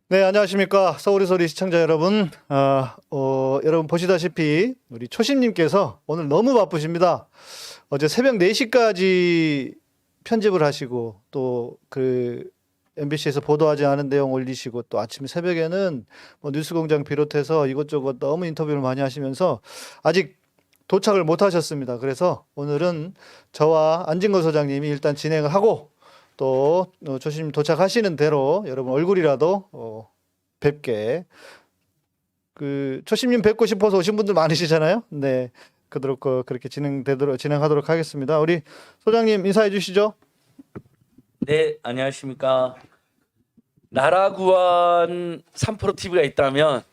네, 안녕하십니까. 서울의 소리 시청자 여러분. 여러분 보시다시피 우리 초심님께서 오늘 너무 바쁘십니다. 어제 새벽 4시까지 편집을 하시고 또 그 MBC에서 보도하지 않은 내용 올리시고 또 아침 새벽에는 뭐 뉴스공장 비롯해서 이것저것 너무 인터뷰를 많이 하시면서 아직 도착을 못 하셨습니다. 그래서 오늘은 저와 안진걸 소장님이 일단 진행을 하고 또 조심 도착하시는 대로 여러분 얼굴이라도 뵙게 그 초심님 뵙고 싶어서 오신 분들 많으시잖아요. 네, 그렇게 진행하도록 하겠습니다. 우리 소장님 인사해 주시죠. 네, 안녕하십니까. 나라 구한 3프로 TV가 있다면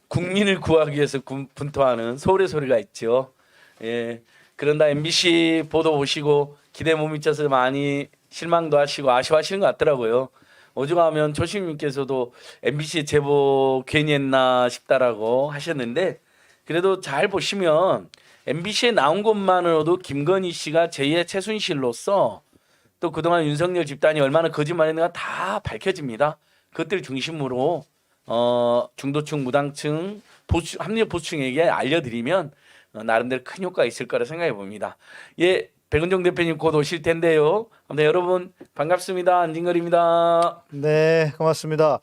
국민을 구하기 위해서 분투하는 서울의 소리가 있죠. 예, 그런다 MBC 보도 보시고 기대 못 미쳐서 많이 실망도 하시고 아쉬워하시는 것 같더라고요. 오죽하면 조심님께서도 MBC 제보 괜히 했나 싶다라고 하셨는데 그래도 잘 보시면 MBC에 나온 것만으로도 김건희 씨가 제2의 최순실로서 또 그동안 윤석열 집단이 얼마나 거짓말했는가 다 밝혀집니다. 그것들 중심으로 중도층, 무당층, 합리적 보수층에게 알려드리면 나름대로 큰 효과가 있을 거라 생각해 봅니다. 예, 백은종 대표님 곧 오실 텐데요. 아무튼 여러분 반갑습니다. 안진걸입니다. 네, 고맙습니다.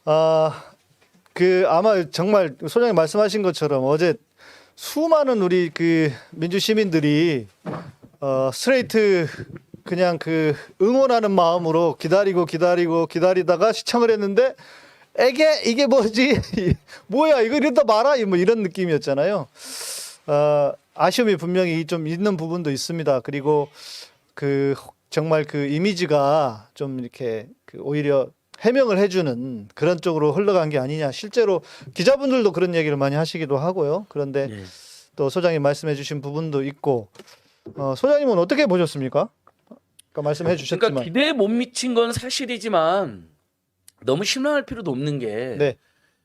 아마 정말 소장님 말씀하신 것처럼 어제 수많은 우리 그 민주 시민들이 스트레이트 그냥 그 응원하는 마음으로 기다리다가 시청을 했는데 이게 뭐지? 뭐야 이거 이러다 말아 뭐 이런 느낌이었잖아요. 아쉬움이 분명히 좀 있는 부분도 있습니다. 그리고 그 정말 그 이미지가 좀 이렇게 오히려 해명을 해주는 그런 쪽으로 흘러간 게 아니냐. 실제로 기자분들도 그런 얘기를 많이 하시기도 하고요. 그런데 네. 또 소장님 말씀해주신 부분도 있고 소장님은 어떻게 보셨습니까? 아까 말씀해 주셨지만 그러니까 기대에 못 미친 건 사실이지만 너무 실망할 필요도 없는 게 네,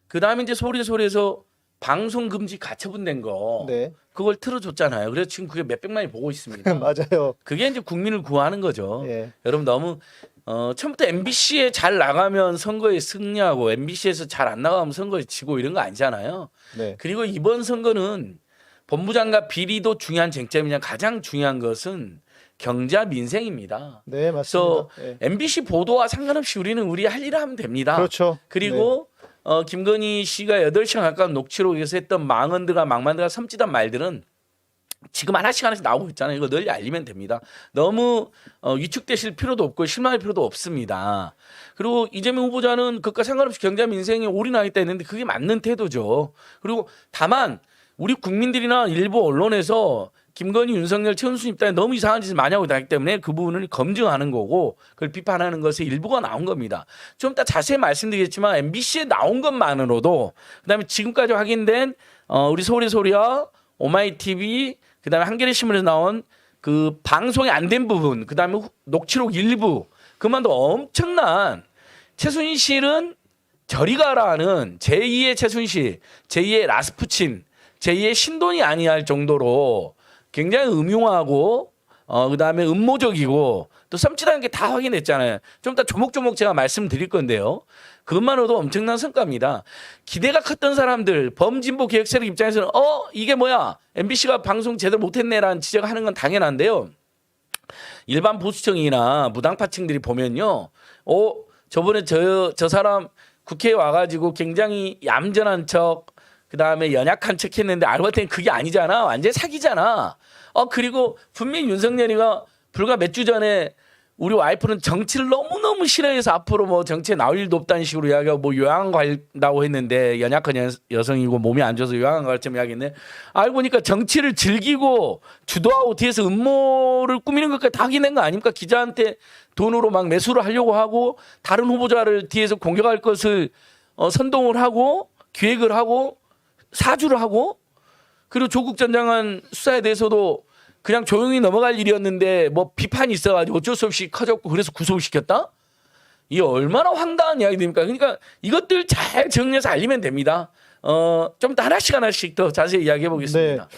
그다음에 이제 소리에서 방송 금지 가처분된 거 네, 그걸 틀어줬잖아요. 그래서 지금 그게 몇백만이 보고 있습니다. 맞아요. 그게 이제 국민을 구하는 거죠. 예, 여러분 너무 처음부터 MBC에 잘 나가면 선거에 승리하고 MBC에서 잘 안 나가면 선거에 지고 이런 거 아니잖아요. 네, 그리고 이번 선거는 본부장과 비리도 중요한 쟁점이냐 가장 중요한 것은 경제와 민생입니다. 네, 맞습니다. 그래서 예. MBC 보도와 상관없이 우리는 우리 할 일을 하면 됩니다. 그렇죠. 그리고 김건희 씨가 8시간 가까운 녹취록에서 했던 망언들과 섬찟한 말들은 지금 하나씩 나오고 있잖아요. 이거 널리 알리면 됩니다. 너무 위축되실 필요도 없고 실망할 필요도 없습니다. 그리고 이재명 후보자는 그것과 상관없이 경제와 민생에 올인하겠다 했는데 그게 맞는 태도죠. 그리고 다만 우리 국민들이나 일부 언론에서 김건희, 윤석열, 최은순 입장에 너무 이상한 짓을 많이 하고 있기 때문에 그 부분을 검증하는 거고 그걸 비판하는 것의 일부가 나온 겁니다. 좀 이따 자세히 말씀드리겠지만 MBC에 나온 것만으로도 그다음에 지금까지 확인된 우리 서울의 소리와 오마이TV 그다음에 한겨레 신문에서 나온 그 방송이 안 된 부분 그다음에 녹취록 일부 그만도 엄청난 최순실은 저리 가라는 제2의 최순실, 제2의 라스푸친, 제2의 신돈이 아니할 정도로 굉장히 음흉하고 그다음에 음모적이고 또 섬찟한 게 다 확인했잖아요. 좀 이따 조목조목 제가 말씀드릴 건데요. 그것만으로도 엄청난 성과입니다. 기대가 컸던 사람들 범진보 개혁 세력 입장에서는 이게 뭐야 MBC가 방송 제대로 못했네라는 지적하는 건 당연한데요. 일반 보수층이나 무당파층들이 보면요. 저번에 저 사람 국회에 와가지고 굉장히 얌전한 척 그다음에 연약한 척 했는데 알고 봤더니 그게 아니잖아. 완전 사기잖아. 그리고 분명히 윤석열이가 불과 몇 주 전에 우리 와이프는 정치를 너무너무 싫어해서 앞으로 뭐 정치에 나올 일도 없다는 식으로 이야기하고 뭐 요양원 간다고 했는데 연약한 여성이고 몸이 안 좋아서 요양원 갈쯤 이야기했네. 알고 보니까 정치를 즐기고 주도하고 뒤에서 음모를 꾸미는 것까지 다 확인된 거 아닙니까? 기자한테 돈으로 막 매수를 하려고 하고 다른 후보자를 뒤에서 공격할 것을 선동을 하고 기획을 하고 사주를 하고 그리고 조국 전 장관 수사에 대해서도 그냥 조용히 넘어갈 일이었는데 뭐 비판이 있어가지고 어쩔 수 없이 커졌고 그래서 구속을 시켰다? 이게 얼마나 황당한 이야기입니까? 그러니까 이것들 잘 정리해서 알리면 됩니다. 좀 더 하나씩 더 자세히 이야기해 보겠습니다.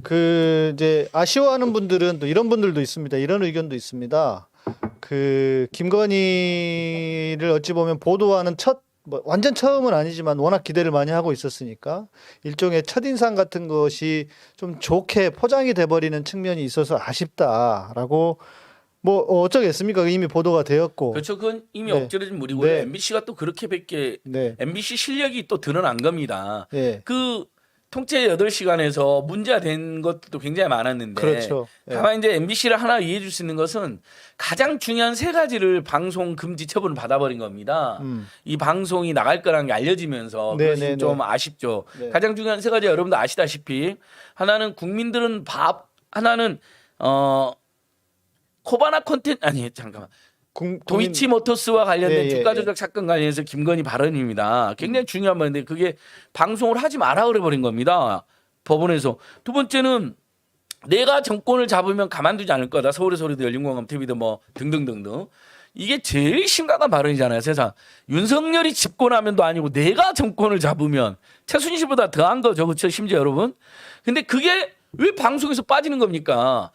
그 이제 아쉬워하는 분들은 또 이런 분들도 있습니다. 이런 의견도 있습니다. 그 김건희를 어찌 보면 보도하는 뭐 완전 처음은 아니지만 워낙 기대를 많이 하고 있었으니까 일종의 첫인상 같은 것이 좀 좋게 포장이 돼버리는 측면이 있어서 아쉽다라고 뭐 어쩌겠습니까? 이미 보도가 되었고. 그렇죠. 그건 이미 네. 엎질러진 물이고요. 네. MBC가 또 그렇게밖에 네. MBC 실력이 또 드러난 겁니다. 네. 그 통째 8시간에서 문제가 된 것도 굉장히 많았는데 그렇죠. 예. 다만 이제 MBC를 하나 이해해 줄 수 있는 것은 가장 중요한 세 가지를 방송 금지 처분을 받아버린 겁니다. 이 방송이 나갈 거라는 게 알려지면서 네, 그것이 네, 좀 네. 아쉽죠. 네. 가장 중요한 세 가지 여러분도 아시다시피 하나는 국민들은 하나는 코바나 콘텐츠 아니 잠깐만 도이치모터스와 관련된 예, 주가 조작 사건 관련해서 김건희 발언입니다. 굉장히 중요한 말인데 그게 방송을 하지 마라 그래버린 겁니다. 법원에서. 두 번째는 내가 정권을 잡으면 가만두지 않을 거다. 서울의 소리도 열린공감 TV도 뭐 등등등등. 이게 제일 심각한 발언이잖아요. 세상. 윤석열이 집권하면도 아니고 내가 정권을 잡으면 최순실보다 더한 거죠. 그렇죠. 심지어 여러분. 근데 그게 왜 방송에서 빠지는 겁니까?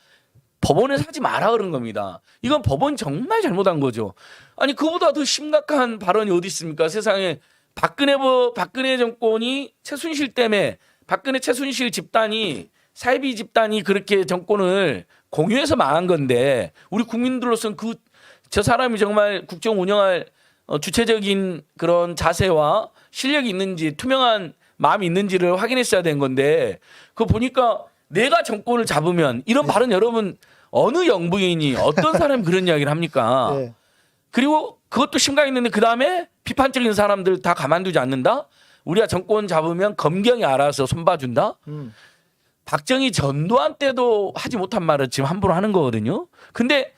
법원에서 하지 마라 그런 겁니다. 이건 법원이 정말 잘못한 거죠. 아니 그보다 더 심각한 발언이 어디 있습니까? 세상에 박근혜 정권이 최순실 때문에 박근혜 최순실 집단이 사이비 집단이 그렇게 정권을 공유해서 망한 건데 우리 국민들로서는 저 사람이 정말 국정 운영할 주체적인 그런 자세와 실력이 있는지 투명한 마음이 있는지를 확인했어야 된 건데 그거 보니까 내가 정권을 잡으면 이런 발언 여러분 어느 영부인이 어떤 사람이 그런 이야기를 합니까? 네. 그리고 그것도 심각했는데 그다음에 비판적인 사람들 다 가만두지 않는다? 우리가 정권 잡으면 검경이 알아서 손봐준다? 박정희 전두환 때도 하지 못한 말을 지금 함부로 하는 거거든요. 근데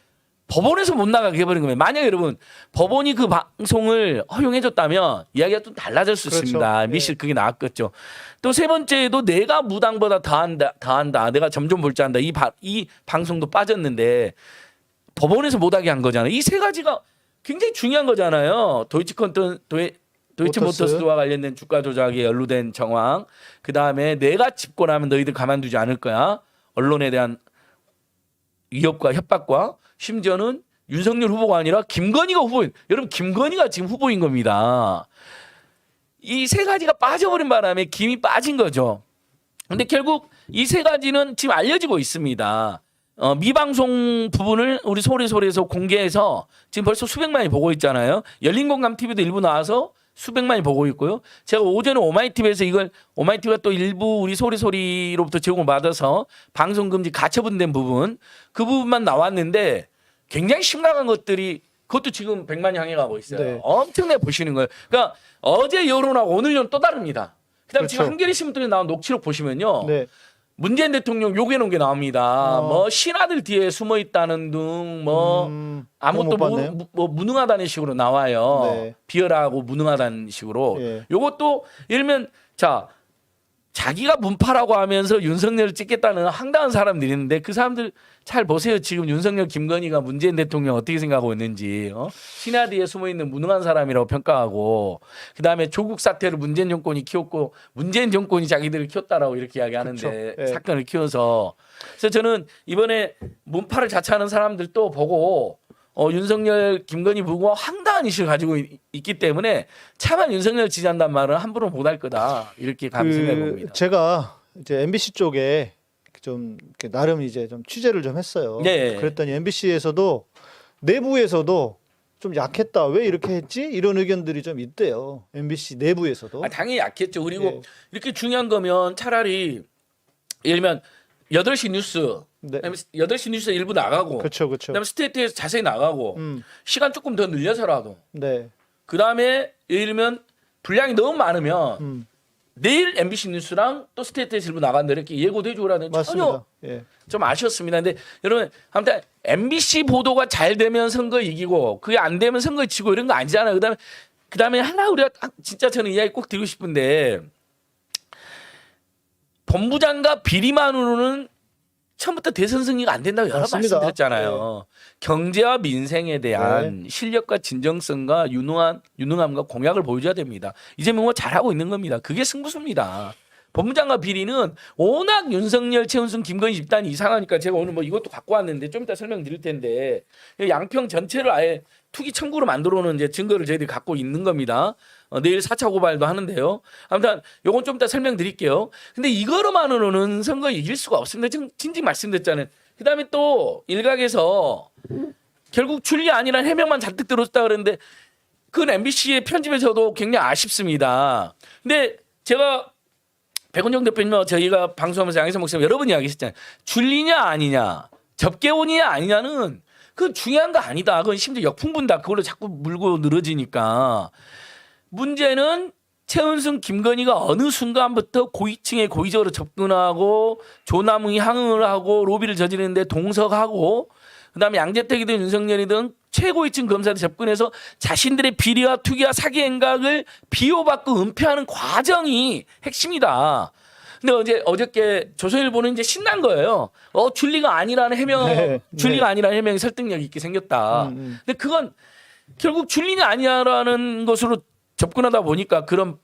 법원에서 못 나가게 해버린 거예요. 만약에 여러분 법원이 그 방송을 허용해줬다면 이야기가 좀 달라졌을 수 그렇죠. 있습니다. 예. 미실 그게 나왔겠죠. 또 세 번째도 내가 무당보다 더한다. 내가 점점 볼지한다. 이 방송도 빠졌는데 법원에서 못하게 한 거잖아요. 이 세 가지가 굉장히 중요한 거잖아요. 도이치모터스와 관련된 주가 조작에 연루된 정황. 그다음에 내가 집권하면 너희들 가만두지 않을 거야. 언론에 대한 위협과 협박과 심지어는 윤석열 후보가 아니라 김건희가 후보인. 여러분 김건희가 지금 후보인 겁니다. 이 세 가지가 빠져버린 바람에 김이 빠진 거죠. 근데 결국 이 세 가지는 지금 알려지고 있습니다. 미방송 부분을 우리 소리소리에서 공개해서 지금 벌써 수백만이 보고 있잖아요. 열린공감 TV도 일부 나와서 수백만이 보고 있고요. 제가 오전에 오마이TV에서 이걸 오마이TV가 또 일부 우리 소리소리로부터 제공을 받아서 방송금지 가처분된 부분 그 부분만 나왔는데 굉장히 심각한 것들이 그것도 지금 100만이 향해 가고 있어요. 네. 엄청나게 보시는 거예요. 그러니까 어제 여론하고 오늘 여론 또 다릅니다. 그다음 지금 그렇죠. 한겨레 신문통에 나온 녹취록 보시면요. 네. 문재인 대통령 욕해 놓은 게 나옵니다. 뭐 신하들 뒤에 숨어 있다는 등 뭐 아무것도 못 봤네요. 뭐 무능하다는 식으로 나와요. 네. 비열하고 무능하다는 식으로. 예. 요것도 예를 들면 자 자기가 문파라고 하면서 윤석열을 찍겠다는 황당한 사람들이 있는데 그 사람들 잘 보세요. 지금 윤석열 김건희가 문재인 대통령 어떻게 생각하고 있는지. 신하 뒤에 숨어있는 무능한 사람이라고 평가하고 그다음에 조국 사태를 문재인 정권이 키웠고 문재인 정권이 자기들을 키웠다라고 이렇게 이야기하는데 그렇죠. 예. 사건을 키워서 그래서 저는 이번에 문파를 자처하는 사람들도 보고 윤석열 김건희 부부가 황당한 이슈를 가지고 있기 때문에 차마 윤석열 지지한다는 말은 함부로 못할 거다 이렇게 감심해 봅니다. 제가 이제 MBC 쪽에 좀 이렇게 나름 이제 좀 취재를 좀 했어요. 네. 그랬더니 MBC에서도 내부에서도 좀 약했다. 왜 이렇게 했지? 이런 의견들이 좀 있대요. MBC 내부에서도. 당연히 약했죠. 그리고 예. 이렇게 중요한 거면 차라리 예를 들면 8시 뉴스 네. 8시 뉴스 일부 나가고 그렇죠, 그렇죠. 그다음에 스테이트에서 자세히 나가고 시간 조금 더 늘려서라도 네. 그다음에 예를 들면 분량이 너무 많으면 내일 MBC 뉴스랑 또 스테이트에서 일부 나간다 이렇게 예고도 해주라는 전혀 맞습니다. 예. 좀 아쉬웠습니다. 근데 여러분 아무튼 MBC 보도가 잘 되면 선거 이기고 그게 안 되면 선거 지고 이런 거 아니잖아요. 그다음에 하나 우리가 진짜 저는 이야기 꼭 드리고 싶은데 본부장과 비리만으로는 처음부터 대선 승리가 안 된다고 여러 맞습니다. 말씀드렸잖아요. 경제와 민생에 대한 실력과 진정성과 유능함과 공약을 보여줘야 됩니다. 이재명 후보 잘하고 있는 겁니다. 그게 승부수입니다. 법무장관 비리는 워낙 윤석열, 최은순, 김건희 집단이 이상하니까 제가 오늘 뭐 이것도 갖고 왔는데 좀 이따 설명드릴 텐데 양평 전체를 아예 투기 청구로 만들어놓은 이제 증거를 저희들이 갖고 있는 겁니다. 내일 4차 고발도 하는데요. 아무튼 요건 좀 이따 설명드릴게요. 근데 이거로만으로는 선거 이길 수가 없습니다. 지금 진즉 말씀드렸잖아요. 그다음에 또 일각에서 결국 줄리 아니란 해명만 잔뜩 들었다 그랬는데 그건 MBC의 편집에서도 굉장히 아쉽습니다. 근데 제가 백원정 대표님과 저희가 방송하면서 양희성 목사님 여러 번 이야기했잖아요. 줄리냐 아니냐, 접개원이냐 아니냐는 그건 중요한 거 아니다. 그건 심지어 역풍분다. 그걸로 자꾸 물고 늘어지니까. 문제는 최은순, 김건희가 어느 순간부터 고위층에 고의적으로 접근하고 조남의 항응을 하고 로비를 저지르는데 동석하고 그다음에 양재택이든 윤석열이든 최고위층 검사들 접근해서 자신들의 비리와 투기와 사기 행각을 비호받고 은폐하는 과정이 핵심이다. 근데 어저께 조선일보는 이제 신난 거예요. 줄리가 아니라는 해명, 줄리가 아니라는 해명이 설득력 있게 생겼다. 근데 그건 결국 줄리냐 아니냐라는 것으로 접근하다 보니까 그런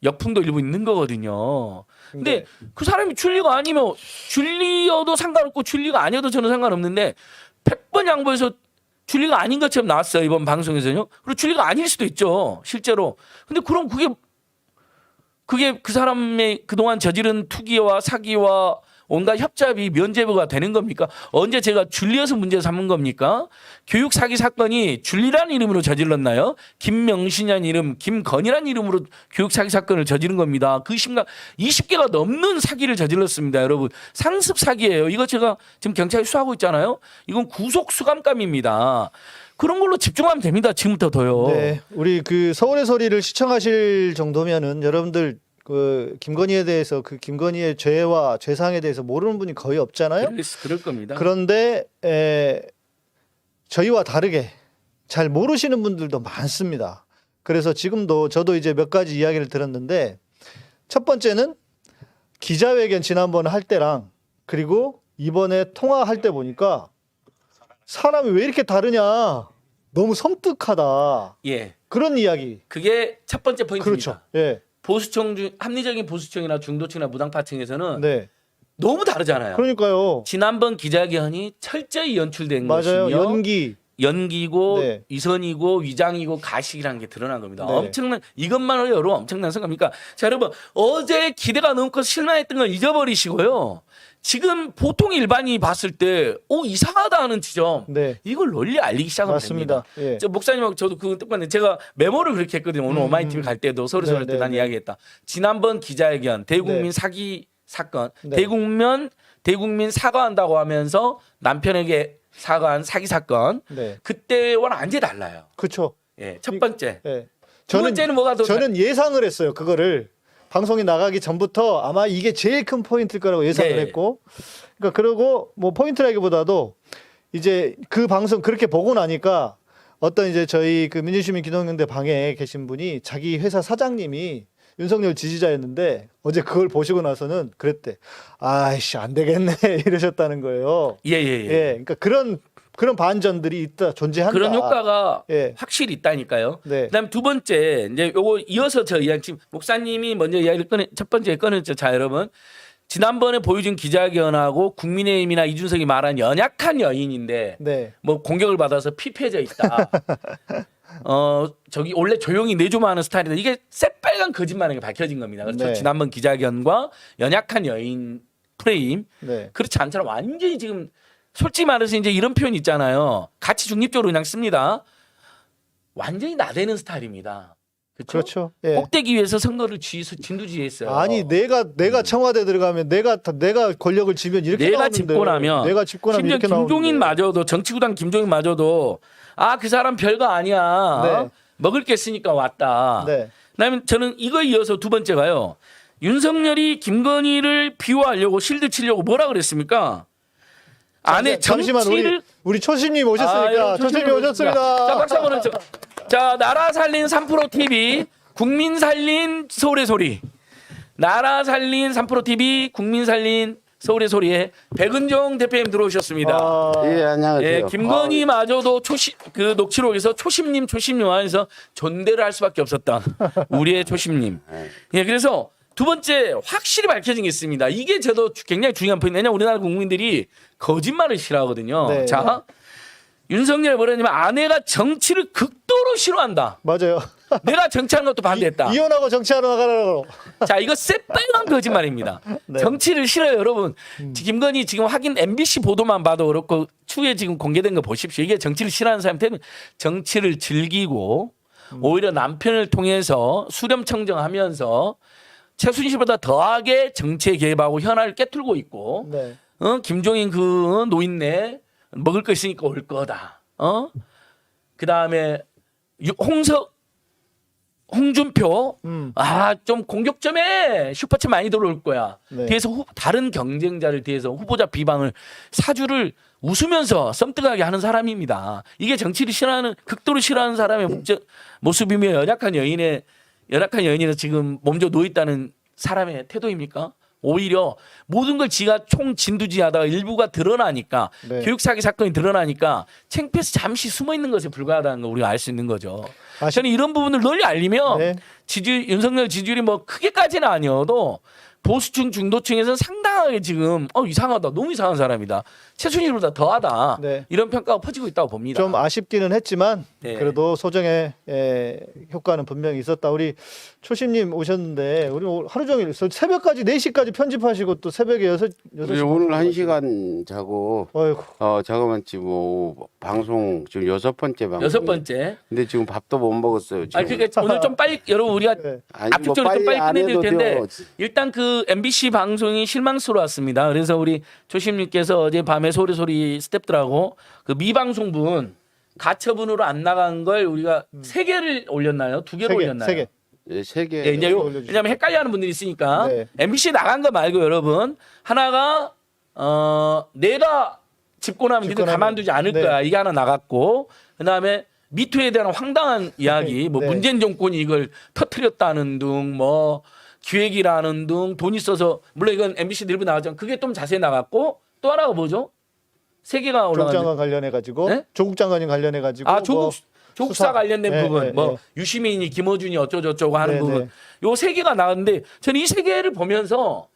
역풍도 일부 있는 거거든요. 근데 그 사람이 줄리가 아니면 줄리여도 상관없고 줄리가 아니어도 저는 상관없는데 100번 양보해서 줄리가 아닌 것처럼 나왔어요. 이번 방송에서요. 그리고 줄리가 아닐 수도 있죠. 실제로. 근데 그럼 그게 그 사람의 그동안 저지른 투기와 사기와 온갖 협잡이 면죄부가 되는 겁니까? 언제 제가 줄리어서 문제 삼은 겁니까? 교육 사기 사건이 줄리라는 이름으로 저질렀나요? 김명신이라는 이름, 김건희라는 이름으로 교육 사기 사건을 저지른 겁니다. 그 심각 20개가 넘는 사기를 저질렀습니다, 여러분. 상습 사기예요. 이거 제가 지금 경찰이 수사하고 있잖아요. 이건 구속 수감감입니다. 그런 걸로 집중하면 됩니다. 지금부터 더요. 네, 우리 그 서울의 소리를 시청하실 정도면은 여러분들 그 김건희에 대해서 그 김건희의 죄와 죄상에 대해서 모르는 분이 거의 없잖아요. 그럴 겁니다. 그런데 저희와 다르게 잘 모르시는 분들도 많습니다. 그래서 지금도 저도 이제 몇 가지 이야기를 들었는데 첫 번째는 기자회견 지난번 할 때랑 그리고 이번에 통화할 때 보니까 사람이 왜 이렇게 다르냐. 너무 섬뜩하다. 예. 그런 이야기. 그게 첫 번째 포인트입니다. 그렇죠. 예. 보수층 중 합리적인 보수층이나 중도층이나 무당파층에서는 네. 너무 다르잖아요. 그러니까요. 지난번 기자회견이 철저히 연출된 맞아요. 것이며 연기고 네. 위선이고 위장이고 가식이라는 게 드러난 겁니다. 네. 엄청난 이것만으로 여러 엄청난 성과입니까? 자, 여러분 어제 기대가 너무 커서 실망했던 걸 잊어버리시고요. 지금 보통 일반인이 봤을 때 이상하다 하는 지점 네. 이걸 널리 알리기 시작하면 맞습니다. 됩니다. 예. 저 목사님하고 저도 그 똑같은데 제가 메모를 그렇게 했거든요. 오늘 오마이TV 갈 때도 서울 때 난 이야기했다. 지난번 기자회견 대국민 사기 사건 대국민 사과한다고 하면서 남편에게 사과한 사기 사건 그때와는 완전히 달라요. 그렇죠. 예, 첫 번째. 예. 두 번째는 뭐가 더 저는 예상을 했어요. 그거를 방송이 나가기 전부터 아마 이게 제일 큰 포인트일 거라고 예상을 했고, 그러니까 그러고 뭐 포인트라기보다도 이제 그 방송 그렇게 보고 나니까 어떤 이제 저희 그 민주시민 기동연대 방에 계신 분이 자기 회사 사장님이 윤석열 지지자였는데 어제 그걸 보시고 나서는 그랬대. 아이씨 안 되겠네 이러셨다는 거예요. 예. 그러니까 그런 반전들이 존재한다. 그런 효과가 확실히 있다니까요. 그다음 두 번째 이제 요거 이어서 저 이야기 지금 목사님이 먼저 이야기를 첫 번째 꺼냈죠. 자, 여러분. 지난번에 보여준 기자회견하고 국민의힘이나 이준석이 말한 연약한 여인인데 뭐 공격을 받아서 피폐해져 있다. 저기 원래 조용히 내조만 하는 스타일인데 이게 새빨간 거짓말인 게 밝혀진 겁니다. 그렇죠. 지난번 기자회견과 연약한 여인 프레임 그렇지 않잖아. 완전히 지금 솔직히 말해서 이제 이런 표현 있잖아요. 가치 중립적으로 그냥 씁니다. 완전히 나대는 스타일입니다. 그렇죠. 꼭대기 위해서 선거를 진두지휘했어요. 아니 내가 청와대 들어가면 내가 권력을 쥐면 이렇게 내가 나오는데 집고 나면 심지어 이렇게 김종인마저도 정치구단 김종인마저도 그 사람 별거 아니야. 먹을 게 있으니까 왔다. 그다음에 저는 이거 이어서 두 번째가요. 윤석열이 김건희를 비호하려고 실드 치려고 뭐라 그랬습니까? 안에 잠시만 우리 초심님 오셨으니까 초심님 오셨습니다. 자, 박수 한번 해주세요. 자, 나라 살린 3프로 TV, 국민 살린 서울의 소리. 나라 살린 3프로 TV, 국민 살린 서울의 소리에 백은종 대표님 들어오셨습니다. 아, 예, 안녕하세요. 예, 김건희마저도 그 녹취록에서 초심님 하면서 존대를 할 수밖에 없었다. 우리의 초심님. 예, 그래서 두 번째 확실히 밝혀진 게 있습니다. 이게 저도 굉장히 중요한 포인트. 왜냐하면 우리나라 국민들이 거짓말을 싫어하거든요. 네. 자, 윤석열 뭐라냐면 아내가 정치를 극도로 싫어한다. 맞아요. 내가 정치하는 것도 반대했다. 이혼하고 정치하러 나가라고. 자, 이거 새빨간 거짓말입니다. 네. 정치를 싫어요, 여러분. 김건희 지금 확인 MBC 보도만 봐도 그렇고 추후에 지금 공개된 거 보십시오. 이게 정치를 싫어하는 사람한테는 정치를 즐기고 오히려 남편을 통해서 수렴청정하면서 최순실보다 더하게 정치에 개입하고 현안을 깨뚫고 있고 네. 김종인 그 노인네 먹을 거 있으니까 올 거다. 그다음에 홍준표 좀 공격 좀 해. 슈퍼챗 많이 들어올 거야. 네. 뒤에서 다른 경쟁자를 뒤에서 후보자 비방을 사주를 웃으면서 썸뜩하게 하는 사람입니다. 이게 정치를 싫어하는 극도로 싫어하는 사람의 모습이며 열악한 여인에서 지금 몸져 누워 있다는 사람의 태도입니까? 오히려 모든 걸 지가 총진두지하다가 일부가 드러나니까 네. 교육 사기 사건이 드러나니까 창피해서 잠시 숨어 있는 것에 불과하다는 걸 우리가 알 수 있는 거죠. 저는 이런 부분을 널리 알리면 네. 윤석열 지지율이 뭐 크게까지는 아니어도 보수층 중도층에서는 상당하게 지금 이상하다, 너무 이상한 사람이다, 최순실보다 더하다, 네. 이런 평가가 퍼지고 있다고 봅니다. 좀 아쉽기는 했지만 네. 그래도 소정의 효과는 분명히 있었다. 우리 초심님 오셨는데 우리 하루 종일 새벽까지 4시까지 편집하시고 또 새벽에 6시 오늘 1시간 자고 어이구. 자그만치 뭐 방송 지금 6번째 방송. 6번째. 근데 지금 밥도 못 먹었어요. 지금. 아니 그러니까 오늘 좀 빨리 여러분 우리가 네. 아니, 뭐 압축적으로 좀 빨리 안 끝내야 될 해도 텐데 돼요. 일단 그 MBC 방송이 실망스러웠습니다. 그래서 우리 조심님께서 어제 밤에 소리 스태프들하고 그 미방송분 가처분으로 안 나간 걸 우리가 3개를 올렸나요? 2개를 올렸나요? 3개. 예, 3개. 예, 이제 왜냐면 헷갈려하는 분들이 있으니까 네. MBC 나간 거 말고 여러분 하나가 내가 집권하면 니들 집권하면- 가만두지 않을 네. 거야. 이게 하나 나갔고 그다음에 미투에 대한 황당한 이야기 뭐 네. 문재인 정권이 이걸 터뜨렸다는 등 뭐 기획이라는 등 돈 있어서 물론 이건 MBC 일부 나왔지만 그게 좀 자세히 나갔고 또 하나가 뭐죠? 3개가 조국 올라갔는데 장관 관련해 가지고 네? 조국 장관님 관련해 가지고 조국 사 관련된 네, 부분 네, 뭐 네. 유시민이 김어준이 어쩌고저쩌고 하는 네, 부분 네. 요 3개가 나왔는데 저는 이 3개를 보면서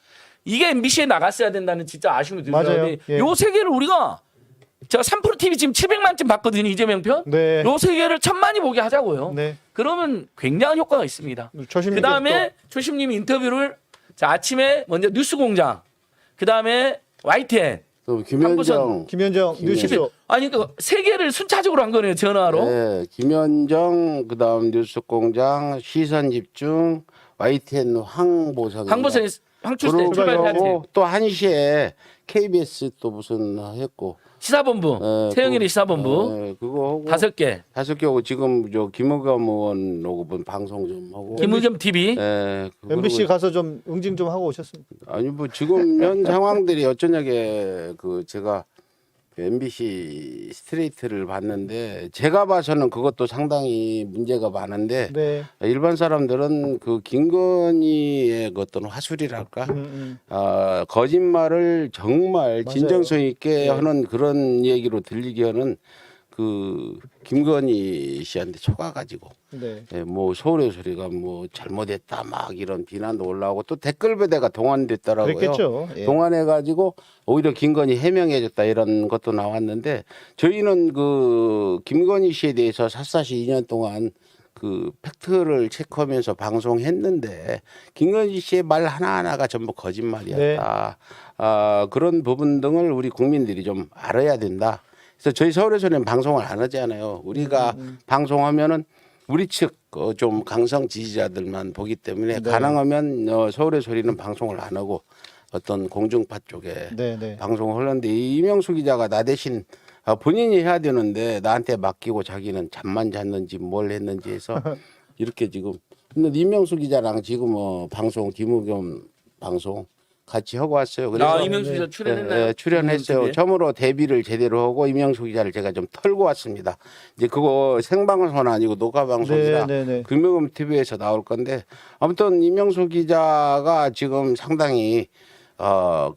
이게 MBC에 나갔어야 된다는 진짜 아쉬움이 맞아요. 들어요. 예. 요 3개를 우리가 제가 3프로 TV 지금 700만쯤 봤거든요. 이재명 편. 네. 요 3개를 1000만이 보게 하자고요. 네. 그러면 굉장한 효과가 있습니다. 초심님 그다음에 초심님 인터뷰를 자 아침에 먼저 뉴스공장 그다음에 YTN 또 김현정. 김현정 뉴스쇼. 아니 그 3개를 순차적으로 한 거네요. 전화로. 네, 김현정 그다음 뉴스공장 시선집중 YTN 황보석. 황출세 출발해야지. 또 1시에 KBS 또 무슨 했고. 시사본부 최영일의 시사본부 네, 그거 하고 5개 5개 하고 지금 저 김의겸 의원하고 본 방송 좀 하고. 김의겸 TV MBC 가서 좀 응징 좀 하고 오셨습니다. 아니 뭐 지금 현 상황들이 어쩌냐게 그 제가 MBC 스트레이트를 봤는데 제가 봐서는 그것도 상당히 문제가 많은데 네. 일반 사람들은 그 김건희의 그 어떤 화술이랄까 거짓말을 정말 맞아요. 진정성 있게 네. 하는 그런 얘기로 들리게 하는 그 김건희 씨한테 속아가지고 네. 예, 뭐 서울의 소리가 뭐 잘못했다 막 이런 비난도 올라오고 또 댓글 배대가 동원됐더라고요. 그랬겠죠. 예. 동원해가지고 오히려 김건희 해명해줬다 이런 것도 나왔는데 저희는 그 김건희 씨에 대해서 샅샅이 2년 동안 그 팩트를 체크하면서 방송했는데 김건희 씨의 말 하나하나가 전부 거짓말이었다. 네. 그런 부분 등을 우리 국민들이 좀 알아야 된다. 그래서 저희 서울에서는 방송을 안 하잖아요. 우리가 방송하면은 우리 측 좀 강성 지지자들만 보기 때문에 네. 가능하면 서울의 소리는 방송을 안 하고 어떤 공중파 쪽에 네, 네. 방송을 하는데 이명수 기자가 나 대신 본인이 해야 되는데 나한테 맡기고 자기는 잠만 잤는지 뭘 했는지 해서 이렇게 지금 근데 이명수 기자랑 지금 방송 김의겸 방송 같이 하고 왔어요. 그래서 이명수 기자 출연했나요? 네, 출연했어요. TV에? 처음으로 데뷔를 제대로 하고 이명수 기자를 제가 좀 털고 왔습니다. 이제 그거 생방송 아니고 녹화 방송이라 네, 네, 네. 김의겸 TV에서 나올 건데 아무튼 이명수 기자가 지금 상당히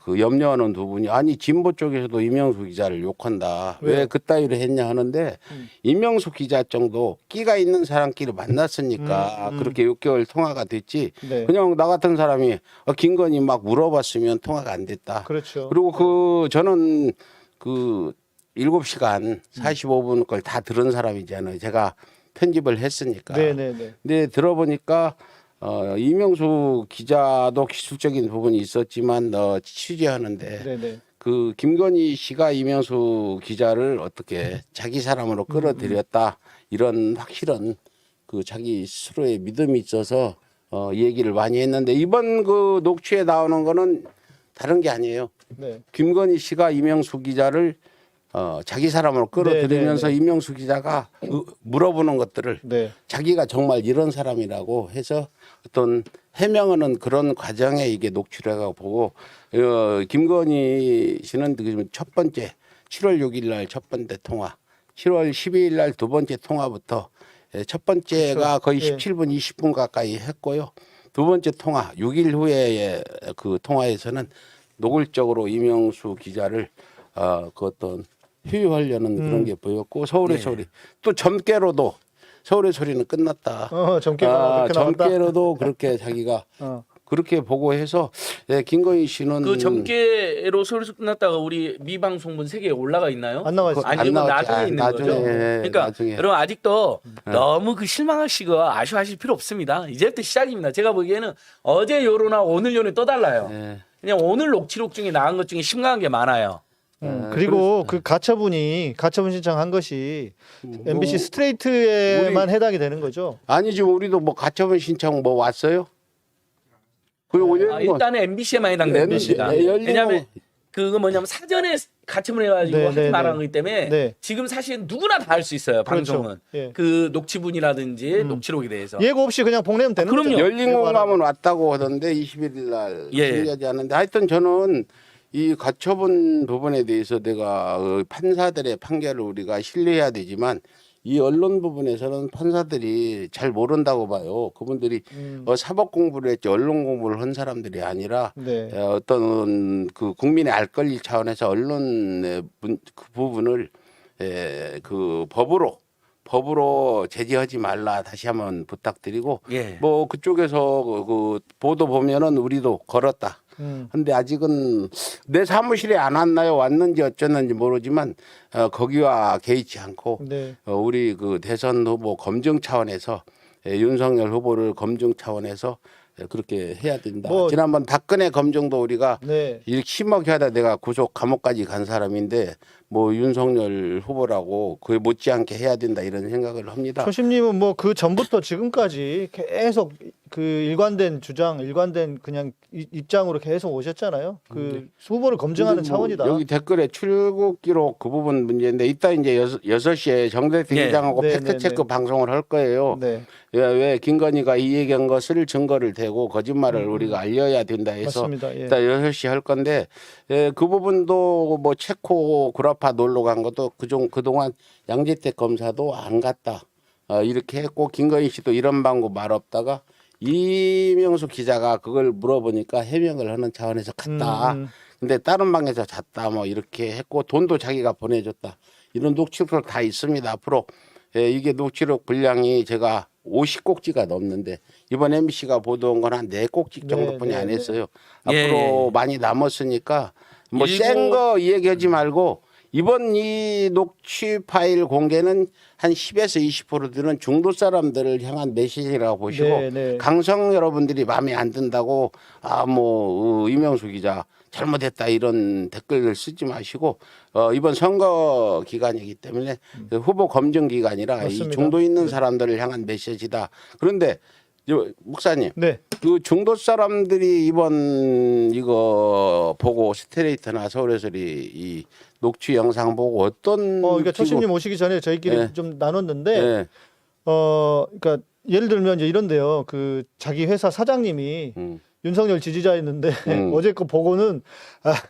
그 염려하는 두 분이 아니 진보 쪽에서도 이명수 기자를 욕한다. 왜요? 왜 그따위로 했냐 하는데 이명수 기자 정도 끼가 있는 사람끼리 만났으니까 그렇게 6개월 통화가 됐지. 네. 그냥 나 같은 사람이 김건희 막 물어봤으면 통화가 안 됐다. 그렇죠. 그리고 저는 그 7시간 45분 걸 다 들은 사람이잖아요. 제가 편집을 했으니까. 네네네. 근데 들어보니까 이명수 기자도 기술적인 부분이 있었지만 취재하는데 네네. 그 김건희 씨가 이명수 기자를 어떻게 자기 사람으로 끌어들였다 이런 확실한 그 자기 스스로의 믿음이 있어서 얘기를 많이 했는데 이번 그 녹취에 나오는 거는 다른 게 아니에요. 네. 김건희 씨가 이명수 기자를 자기 사람으로 끌어들이면서 네, 네, 네. 이명수 기자가 물어보는 것들을 네. 자기가 정말 이런 사람이라고 해서 어떤 해명하는 그런 과정에 이게 녹취라고 보고 김건희 씨는 지금 첫 번째 7월 6일 날 첫 번째 통화, 7월 12일 날 두 번째 통화부터 첫 번째가 그렇죠. 거의 예. 17분 20분 가까이 했고요. 두 번째 통화 6일 후에 그 통화에서는 노골적으로 이명수 기자를 그 어떤 휴유하려는 그런 게 보였고 서울의 소리 또 점괘로도 서울의 소리는 끝났다. 점괘가 그렇게 나왔다. 점괘로도 그렇게 자기가 그렇게 보고해서 김건희 씨는 그 점괘로 소리서 끝났다가 우리 미방송분 세계에 올라가 있나요? 안 나와 있어요. 아니 이거 나왔지. 나중에 있는 나중에, 거죠. 그러니까 나중에. 여러분 아직도 너무 그 실망하시고 아쉬워하실 필요 없습니다. 이제부터 시작입니다. 제가 보기에는 어제 여론하고 오늘 여론이 또 달라요. 예. 그냥 오늘 녹취록 중에 나온 것 중에 심각한 게 많아요. 그리고 그 가처분 신청한 것이 MBC 스트레이트에만 해당이 되는 거죠. 아니지 우리도 뭐 가처분 신청 뭐 왔어요? 그리고 일단은 MBC에만 해당됩니다. 열린 왜냐하면 그거 뭐냐면 사전에 가처분 해가지고 네, 하지 네, 말하는 네. 거기 때문에 네. 지금 사실 누구나 다 할 수 있어요. 그렇죠. 방송은 예. 그 녹취분이라든지 녹취록에 대해서. 예고 없이 그냥 복내면 되는 그럼요. 거죠. 열린 예고 안 하고. 공감은 왔다고 하던데 21일 날 예. 중요하지 않은데 하여튼 저는 이 가처분 부분에 대해서 내가 판사들의 판결을 우리가 신뢰해야 되지만 이 언론 부분에서는 판사들이 잘 모른다고 봐요. 그분들이 사법 공부를 했지 언론 공부를 한 사람들이 아니라 네. 어떤 그 국민의 알 권리 차원에서 언론의 그 부분을 그 법으로 제재하지 말라 다시 한번 부탁드리고 예. 뭐 그쪽에서 그 보도 보면은 우리도 걸었다. 근데 아직은 내 사무실에 안 왔나요? 왔는지 어쩌는지 모르지만 거기와 개의치 않고 네. 우리 그 대선 후보 검증 차원에서 윤석열 후보를 검증 차원에서 그렇게 해야 된다. 뭐- 지난번 박근혜 검증도 우리가 네. 이렇게 심하게 하다 내가 구속 감옥까지 간 사람인데 뭐 윤석열 후보라고 그에 못지않게 해야 된다 이런 생각을 합니다. 초심님은 뭐 그 전부터 지금까지 계속 그 일관된 주장, 일관된 그냥 입장으로 계속 오셨잖아요. 그 후보를 검증하는 근데 뭐 차원이다. 여기 댓글에 출국 기록 그 부분 문제인데 이따 이제 6시에 정대태 네. 기장하고 네, 팩트체크 네, 네. 방송을 할 거예요. 네. 왜 김건희가 이 얘기한 것을 증거를 대고 거짓말을 우리가 알려야 된다 해서 맞습니다. 예. 이따 6시 할 건데 그 부분도 뭐 체코 구라파 놀러 간 것도 그동안 양재택 검사도 안 갔다. 이렇게 했고 김건희 씨도 이런 방구 말 없다가 이명수 기자가 그걸 물어보니까 해명을 하는 차원에서 갔다. 근데 다른 방에서 잤다 뭐 이렇게 했고 돈도 자기가 보내줬다. 이런 녹취록 다 있습니다. 앞으로 이게 녹취록 분량이 제가 50꼭지가 넘는데 이번 MBC가 보도한 건 한 4꼭지 정도뿐이 네, 안 네, 했어요. 네. 앞으로 많이 남았으니까 뭐 일곱- 센 거 얘기하지 말고 이번 이 녹취 파일 공개는 한 10에서 20%들은 중도 사람들을 향한 메시지라고 보시고 네, 네. 강성 여러분들이 마음에 안 든다고 이명수 기자 잘못했다 이런 댓글을 쓰지 마시고 이번 선거 기간이기 때문에 후보 검증 기간이라 이 맞습니다. 중도 있는 사람들을 향한 메시지다. 그런데 목사님 네. 그 중도 사람들이 이번 이거 보고 스트레이트나 서울에서리 이 녹취 영상 보고 어떤 그러니까 초심님 오시기 전에 저희끼리 네. 좀 나눴는데 네. 그러니까 예를 들면 이제 이런데요. 그 자기 회사 사장님이 윤석열 지지자였는데 어제 거 보고는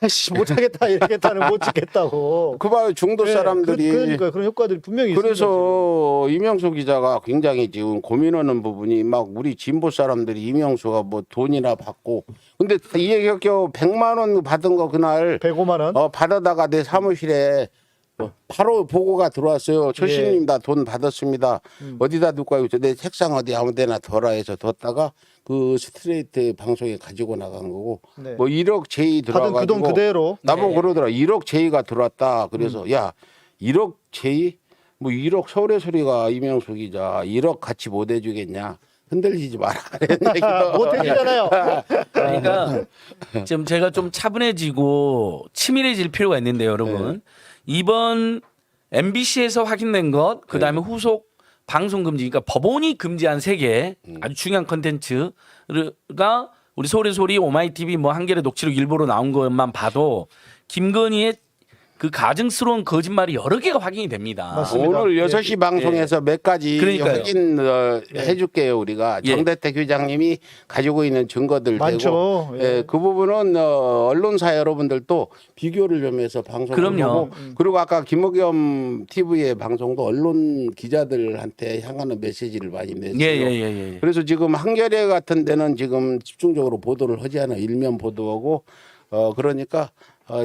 아씨 못하겠다 이러겠다는 못 찍겠다고. 그 봐요 중도 네, 사람들이. 그러니까 그런 효과들이 분명히 있습니다. 그래서 이명수 기자가 굉장히 지금 고민하는 부분이 막 우리 진보 사람들이 이명수가 뭐 돈이나 받고 근데 이 얘기가 100만 원 받은 거 그날 105만 원. 받아다가 내 사무실에 바로 보고가 들어왔어요. 초신님 다 돈 받았습니다. 어디다 둘 거예요? 내 책상 어디 아무데나 둬라 해서 뒀다가 그 스트레이트 방송에 가지고 나간 거고 네. 뭐 1억 제의 받은 그 돈 들어가지고 그대로. 나보고 네. 그러더라. 1억 제의가 들어왔다. 그래서 야 1억 제의? 뭐 1억 서울의 소리가 이명수 기자 1억 같이 못 해주겠냐. 흔들리지 마라. 이런 얘기도. 못 해주잖아요. 그러니까 지금 제가 좀 차분해지고 치밀해질 필요가 있는데요, 여러분. 이번 MBC에서 확인된 것, 그 다음에 후속 방송 금지, 그러니까 법원이 금지한 3개 아주 중요한 컨텐츠가 우리 소리 소리 오마이TV 뭐 한겨레 녹취록 일보로 나온 것만 봐도 김건희의 그 가증스러운 거짓말이 여러 개가 확인이 됩니다. 맞습니다. 오늘 6시 방송에서 몇 가지 그러니까요. 확인 해줄게요. 우리가 예. 정대택 회장님이 가지고 있는 증거들 많죠. 되고 예. 예, 그 부분은 언론사 여러분들도 비교를 좀 해서 방송을 그럼요. 보고 그리고 아까 김의겸 TV의 방송도 언론 기자들한테 향하는 메시지를 많이 냈어요. 예. 그래서 지금 한겨레 같은 데는 지금 집중적으로 보도를 하지 않아요. 일면 보도하고 그러니까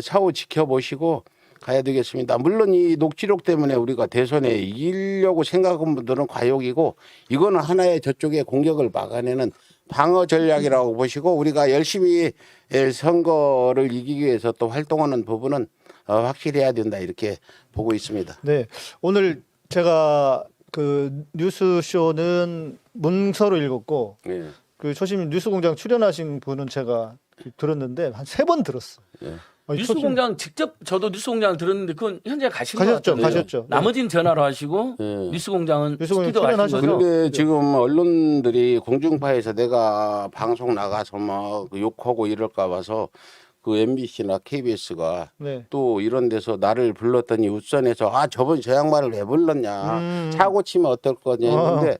차후 지켜보시고 가야 되겠습니다. 물론 이 녹취록 때문에 우리가 대선에 이기려고 생각한 분들은 과욕이고 이거는 하나의 저쪽의 공격을 막아내는 방어 전략이라고 보시고 우리가 열심히 선거를 이기기 위해서 또 활동하는 부분은 확실히 해야 된다 이렇게 보고 있습니다. 네. 오늘 제가 그 뉴스쇼는 문서로 읽었고 예. 그 초심 뉴스공장 출연하신 분은 제가 들었는데 한 3번 들었어. 예. 아니, 초심- 뉴스공장 직접 저도 뉴스공장 들었는데 그건 현재 가신 것 가셨죠, 같아요. 가셨죠. 나머지는 전화로 하시고 네. 뉴스공장은 뉴스공장 스튜디오 가신 출연하셔서 거죠? 근데 지금 언론들이 공중파에서 내가 방송 나가서 막 욕하고 이럴까 봐서 그 MBC나 KBS가 네. 또 이런 데서 나를 불렀더니 웃선에서 저번 저 양반을 왜 불렀냐 사고 치면 어떨 거냐 했는데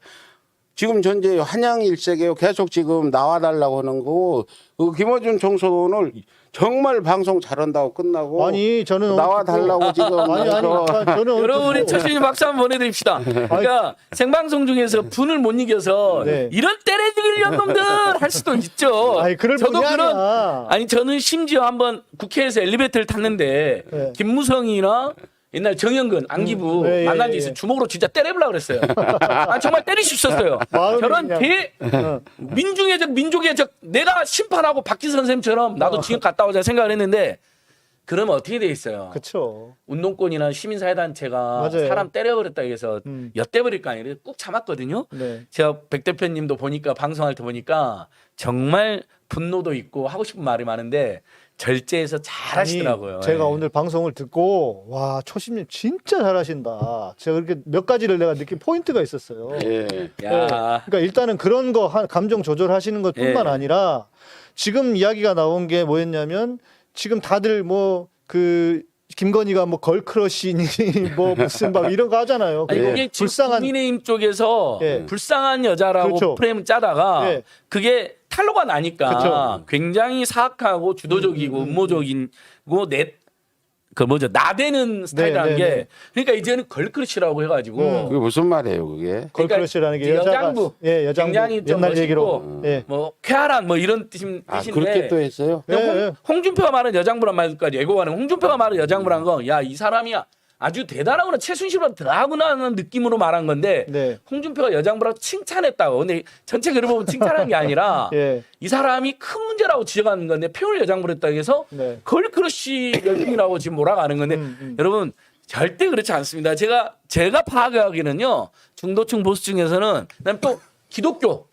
지금 전제 한양 일색이에요. 계속 지금 나와달라고 하는 거고 그 김어준 총수는 정말 방송 잘한다고 끝나고 아니 저는 나와달라고 지금 아니 저는 오늘 여러분 우리 듣고 최신님 박수 한번 보내드립시다. 그러니까 생방송 중에서 분을 못 이겨서 네. 이런 때려 죽이려는 놈들 할 수도 있죠. 아니 그럴 저도 뿐이 그런 아니야. 아니 저는 심지어 한번 국회에서 엘리베이터를 탔는데 네. 김무성이나 옛날 정영근 안기부 네, 만난 적 예. 있어요. 주먹으로 진짜 때려보려고 그랬어요. 정말 때릴 수 있었어요. 마음이 저런 그냥- 대 민중의 적 민족의 적 내가 심판하고 박지 선생님처럼 나도 징역 갔다 오자 생각을 했는데 그러면 어떻게 돼 있어요? 그렇죠. 운동권이나 시민사회단체가 맞아요. 사람 때려버렸다 해서 엿대버릴 거 아니에요. 꾹 참았거든요. 네. 제가 백 대표님도 보니까 방송할 때 보니까 정말 분노도 있고 하고 싶은 말이 많은데 절제해서 잘 하시더라고요. 아니, 제가 예. 오늘 방송을 듣고 와 초심님 진짜 잘하신다. 제가 그렇게 몇 가지를 내가 느낀 포인트가 있었어요. 예. 야, 그러니까 일단은 그런 거 감정 조절하시는 것뿐만 예. 아니라 지금 이야기가 나온 게 뭐였냐면 지금 다들 뭐 그 김건희가 뭐 걸크러쉬니 뭐 무슨 막 이런 거 하잖아요. 아니, 그리고 그게 지금 불쌍한 국민의힘 쪽에서 예. 불쌍한 여자라고 그렇죠. 프레임을 짜다가 예. 그게 탄로가 나니까 그렇죠. 굉장히 사악하고 주도적이고 음모적이고 그 뭐죠 나대는 스타일이라는 네, 게 네. 그러니까 이제는 걸크러쉬라고 해가지고 그게 무슨 말이에요 그게? 걸크러쉬라는 게 그러니까 여자가 여장부. 예 여장부 굉장히 좀 옛날 멋있고 얘기로 예. 뭐 쾌활한 뭐 이런 뜻인데 그렇게 또 했어요? 예, 예. 홍준표가 말하는 여장부란 말까지 예고하는 홍준표가 말하는 여장부란 거 야 이 사람이 아주 대단하구나 최순실보다 더하구나 하는 느낌으로 말한 건데 네. 홍준표가 여장부라고 칭찬했다고 근데 전체 글을 보면 칭찬한 게 아니라 예. 이 사람이 큰 문제라고 지적하는 건데 표현을 여장부로 했다고 해서 네. 걸크러쉬 열풍이라고 지금 몰아가는 건데 여러분 절대 그렇지 않습니다. 제가 파악하기는요 중도층 보수 중에서는 그다음에 또 기독교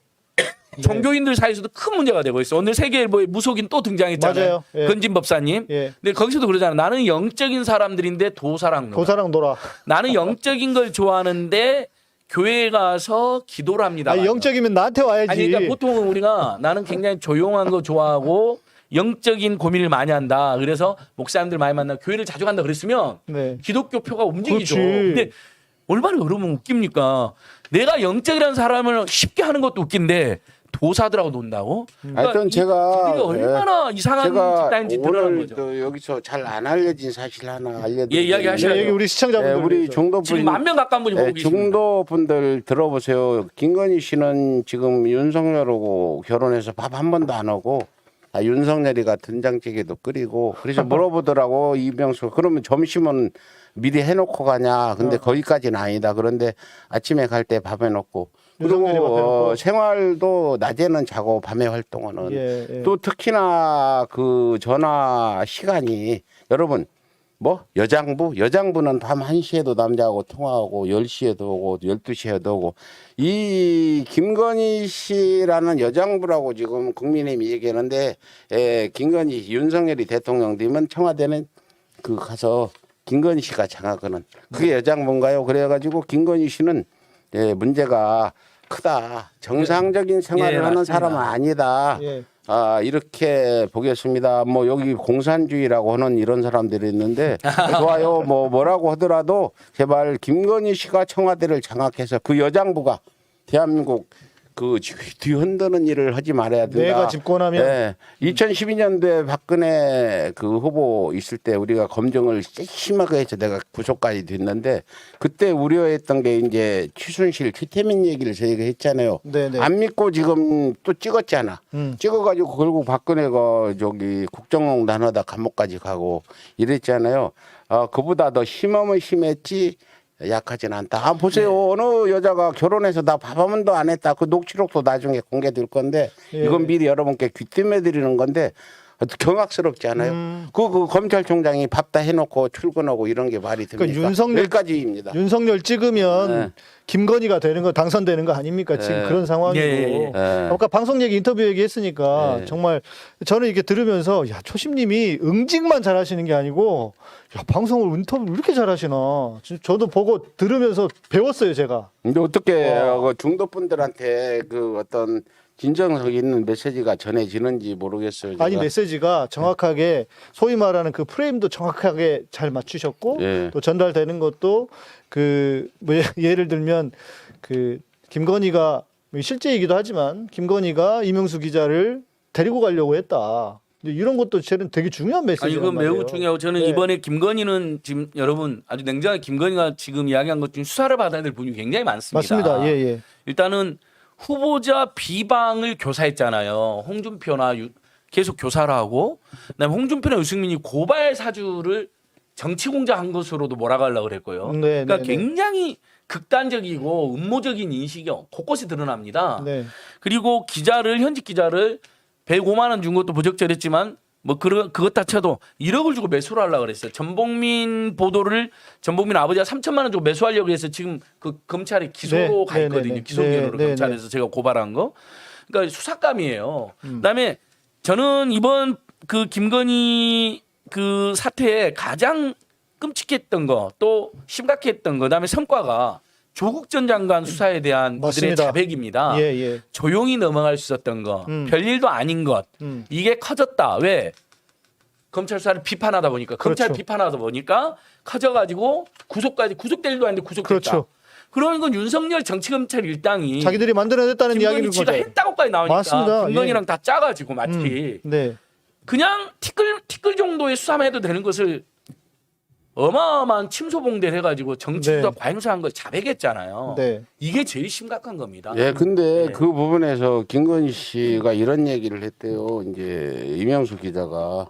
종교인들 사이에서도 큰 문제가 되고 있어. 오늘 세계일보에 무속인 또 등장했잖아요. 맞아요. 예. 건진 법사님. 예. 근데 거기서도 그러잖아. 나는 영적인 사람들인데 도사랑 놀아. 도사랑 놀아. 나는 영적인 걸 좋아하는데 교회에 가서 기도를 합니다. 아니 영적이면 나한테 와야지. 아니 그러니까 보통은 우리가 나는 굉장히 조용한 거 좋아하고 영적인 고민을 많이 한다. 그래서 목사님들 많이 만나 교회를 자주 간다 그랬으면 네. 기독교 표가 움직이죠. 그렇지. 근데 얼마나 여러분 웃깁니까? 내가 영적이라는 사람을 쉽게 하는 것도 웃긴데 도사들하고 논다고? 하여튼 제가 이게 얼마나 이상한 집단인지 드러난 오늘 거죠. 또 여기서 잘 안 알려진 사실 하나 알려드릴게요. 예, 이야기하셔야죠. 네, 여기 우리 시청자분들 우리 위해서. 중도 지금 분 10,000명 가까운 분이 보고 계십니다. 중도 분들 들어보세요. 김건희 씨는 지금 윤석열하고 결혼해서 밥 한 번도 안 하고 윤석열이가 된장찌개도 끓이고 그래서 물어보더라고 이병수 그러면 점심은 미리 해놓고 가냐 근데 거기까지는 아니다 그런데 아침에 갈 때 밥 해놓고 윤석열이 밥 그리고 해놓고. 생활도 낮에는 자고 밤에 활동하는 예, 예. 또 특히나 그 전화 시간이 여러분 뭐 여장부는 밤 1시에도 남자하고 통화하고 10시에도 오고 12시에도 오고 이 김건희 씨라는 여장부라고 지금 국민의힘이 얘기하는데 김건희 윤석열이 대통령 되면 청와대는 그 가서 김건희 씨가 장악하는 그게 여장부인가요? 그래가지고 김건희 씨는 문제가 크다. 정상적인 생활을 하는 맞습니다. 사람은 아니다. 예. 이렇게 보겠습니다. 뭐 여기 공산주의라고 하는 이런 사람들이 있는데 좋아요. 뭐라고 하더라도 제발 김건희 씨가 청와대를 장악해서 그 여장부가 대한민국 그 뒤흔드는 일을 하지 말아야 된다. 내가 집권하면 네. 2012년도에 박근혜 그 후보 있을 때 우리가 검증을 심하게 해서 내가 구속까지 됐는데 그때 우려했던 게 이제 최순실, 최태민 얘기를 저희가 했잖아요. 네네. 안 믿고 지금 또 찍었잖아. 음. 찍어가지고 결국 박근혜가 저기 국정농단 하다 감옥까지 가고 이랬잖아요. 그보다 더 심하면 심했지 약하진 않다. 보세요. 어느 여자가 결혼해서 나 밥 한 번도 안 했다. 그 녹취록도 나중에 공개될 건데 예. 이건 미리 여러분께 귀띔해 드리는 건데 경악스럽지 않아요? 그 검찰총장이 밥 다 해놓고 출근하고 이런 게 말이 됩니까? 그러니까 윤석열- 여기까지입니다. 윤석열 찍으면 네. 김건희가 되는 거 당선되는 거 아닙니까? 지금 네. 그런 상황이고. 예. 아까 방송 얘기 인터뷰 얘기했으니까 네. 정말 저는 이렇게 들으면서 야 초심님이 응징만 잘하시는 게 아니고 야 방송을 인터뷰 이렇게 잘하시나. 저도 보고 들으면서 배웠어요 제가. 근데 어떻게 그 중도 분들한테 그 어떤 진정성 있는 메시지가 전해지는지 모르겠어요. 제가. 아니 메시지가 정확하게 소위 말하는 그 프레임도 정확하게 잘 맞추셨고 예. 또 전달되는 것도 그 뭐 예를 들면 그 김건희가 실제이기도 하지만 김건희가 이명수 기자를 데리고 가려고 했다. 이런 것도 저는 되게 중요한 메시지란 아니 이건 말이에요. 매우 중요하고 저는 네. 이번에 김건희는 지금 여러분 아주 냉정하게 김건희가 지금 이야기한 것 중에 수사를 받아야 될 분이 굉장히 많습니다. 맞습니다. 예, 예. 일단은 후보자 비방을 교사했잖아요. 홍준표나 계속 교사를 하고 그다음에 홍준표나 유승민이 고발 사주를 정치 공작한 것으로도 몰아가려고 그랬고요. 네, 그러니까 네, 네. 굉장히 극단적이고 음모적인 인식이 곳곳에 드러납니다. 네. 그리고 현직 기자를 105만 원 준 것도 부적절했지만 뭐 그것 다 쳐도 1억을 주고 매수를 하려고 그랬어요. 전봉민 아버지가 3천만 원 주고 매수하려고 해서 지금 그 검찰에 기소로 네, 가 있거든요. 네, 네, 네. 기소기준으로 네, 네, 검찰에서 제가 고발한 거. 그러니까 수사감이에요. 그다음에 저는 이번 그 김건희 그 사태에 가장 끔찍했던 거 또 심각했던 거 그다음에 성과가 조국 전 장관 수사에 대한 이들의 맞습니다. 자백입니다. 예, 예. 조용히 넘어갈 수 있었던 거, 별일도 아닌 것, 이게 커졌다. 왜? 검찰 수사를 비판하다 보니까, 검찰 그렇죠. 비판하다 보니까 커져가지고 구속될 일도 아닌데 구속됐다. 그렇죠. 그러는 건 윤석열 정치검찰 일당이 자기들이 만들어냈다는 김건희 이야기는 씨가 거죠. 했다고까지 나오니까 맞습니다. 김건희랑 다 짜가지고 마치 네. 그냥 티끌 정도의 수사만 해도 되는 것을 어마어마한 침소봉대를 해가지고 정치수사 네. 과잉수사한 걸 자백했잖아요. 네. 이게 제일 심각한 겁니다. 예, 근데 네. 그 부분에서 김건희 씨가 이런 얘기를 했대요. 이제 이명수 기자가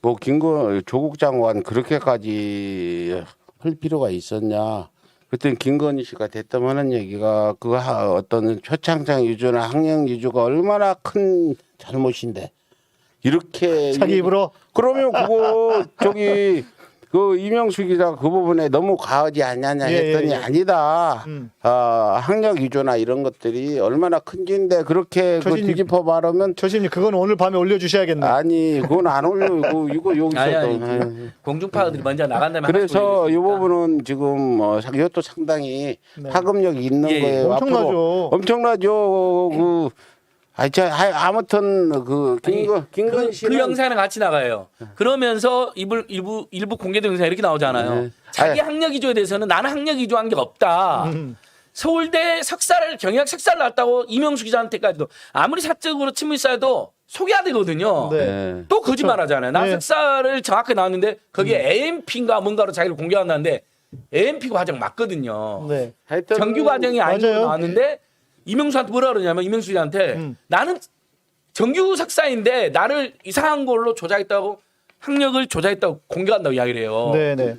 뭐 조국 장관 그렇게까지 할 필요가 있었냐. 그랬더니 김건희 씨가 대뜸하는 얘기가 그 어떤 표창장 위주나 학력 위주가 얼마나 큰 잘못인데 이렇게 자기 입으로 그러면 그거 저기 그 이명수 기자 그 부분에 너무 과하지 않냐냐 했더니 예. 아니다. 학력 위조나 이런 것들이 얼마나 큰지인데 그렇게 그 조진님. 뒤집어 말하면 조심님 그건 오늘 밤에 올려주셔야겠네. 아니 그건 안 올리고 이거 여기서 아니, 또 공중파들이 먼저 나간 다음에 그래서 이 하나씩 올리겠습니다. 부분은 지금 이것도 상당히 네. 파급력이 있는 예, 예. 거예요. 엄청나죠. 앞으로 엄청나죠. 아무튼 김건희 그 씨는 영상은 같이 나가요. 그러면서 일부 공개된 영상 이렇게 나오잖아요. 네. 자기 학력 위조에 대해서는 나는 학력 위조한 게 없다. 서울대 석사를 경영학 석사를 나왔다고 이명수 기자한테까지도 아무리 사적으로 친분이 쌓여도 소개해야 되거든요. 네. 네. 또 거짓말하잖아요. 나 네. 석사를 정확하게 나왔는데 거기에 AMP인가 뭔가로 자기를 공개한다는데 AMP 과정 맞거든요. 네. 하여튼 정규 과정이 아니고 맞아요. 나왔는데 이명수한테 뭐라 그러냐면 이명수 기자한테 나는 정규 석사인데 나를 이상한 걸로 조작했다고 학력을 조작했다고 공개한다고 이야기를 해요. 네, 네.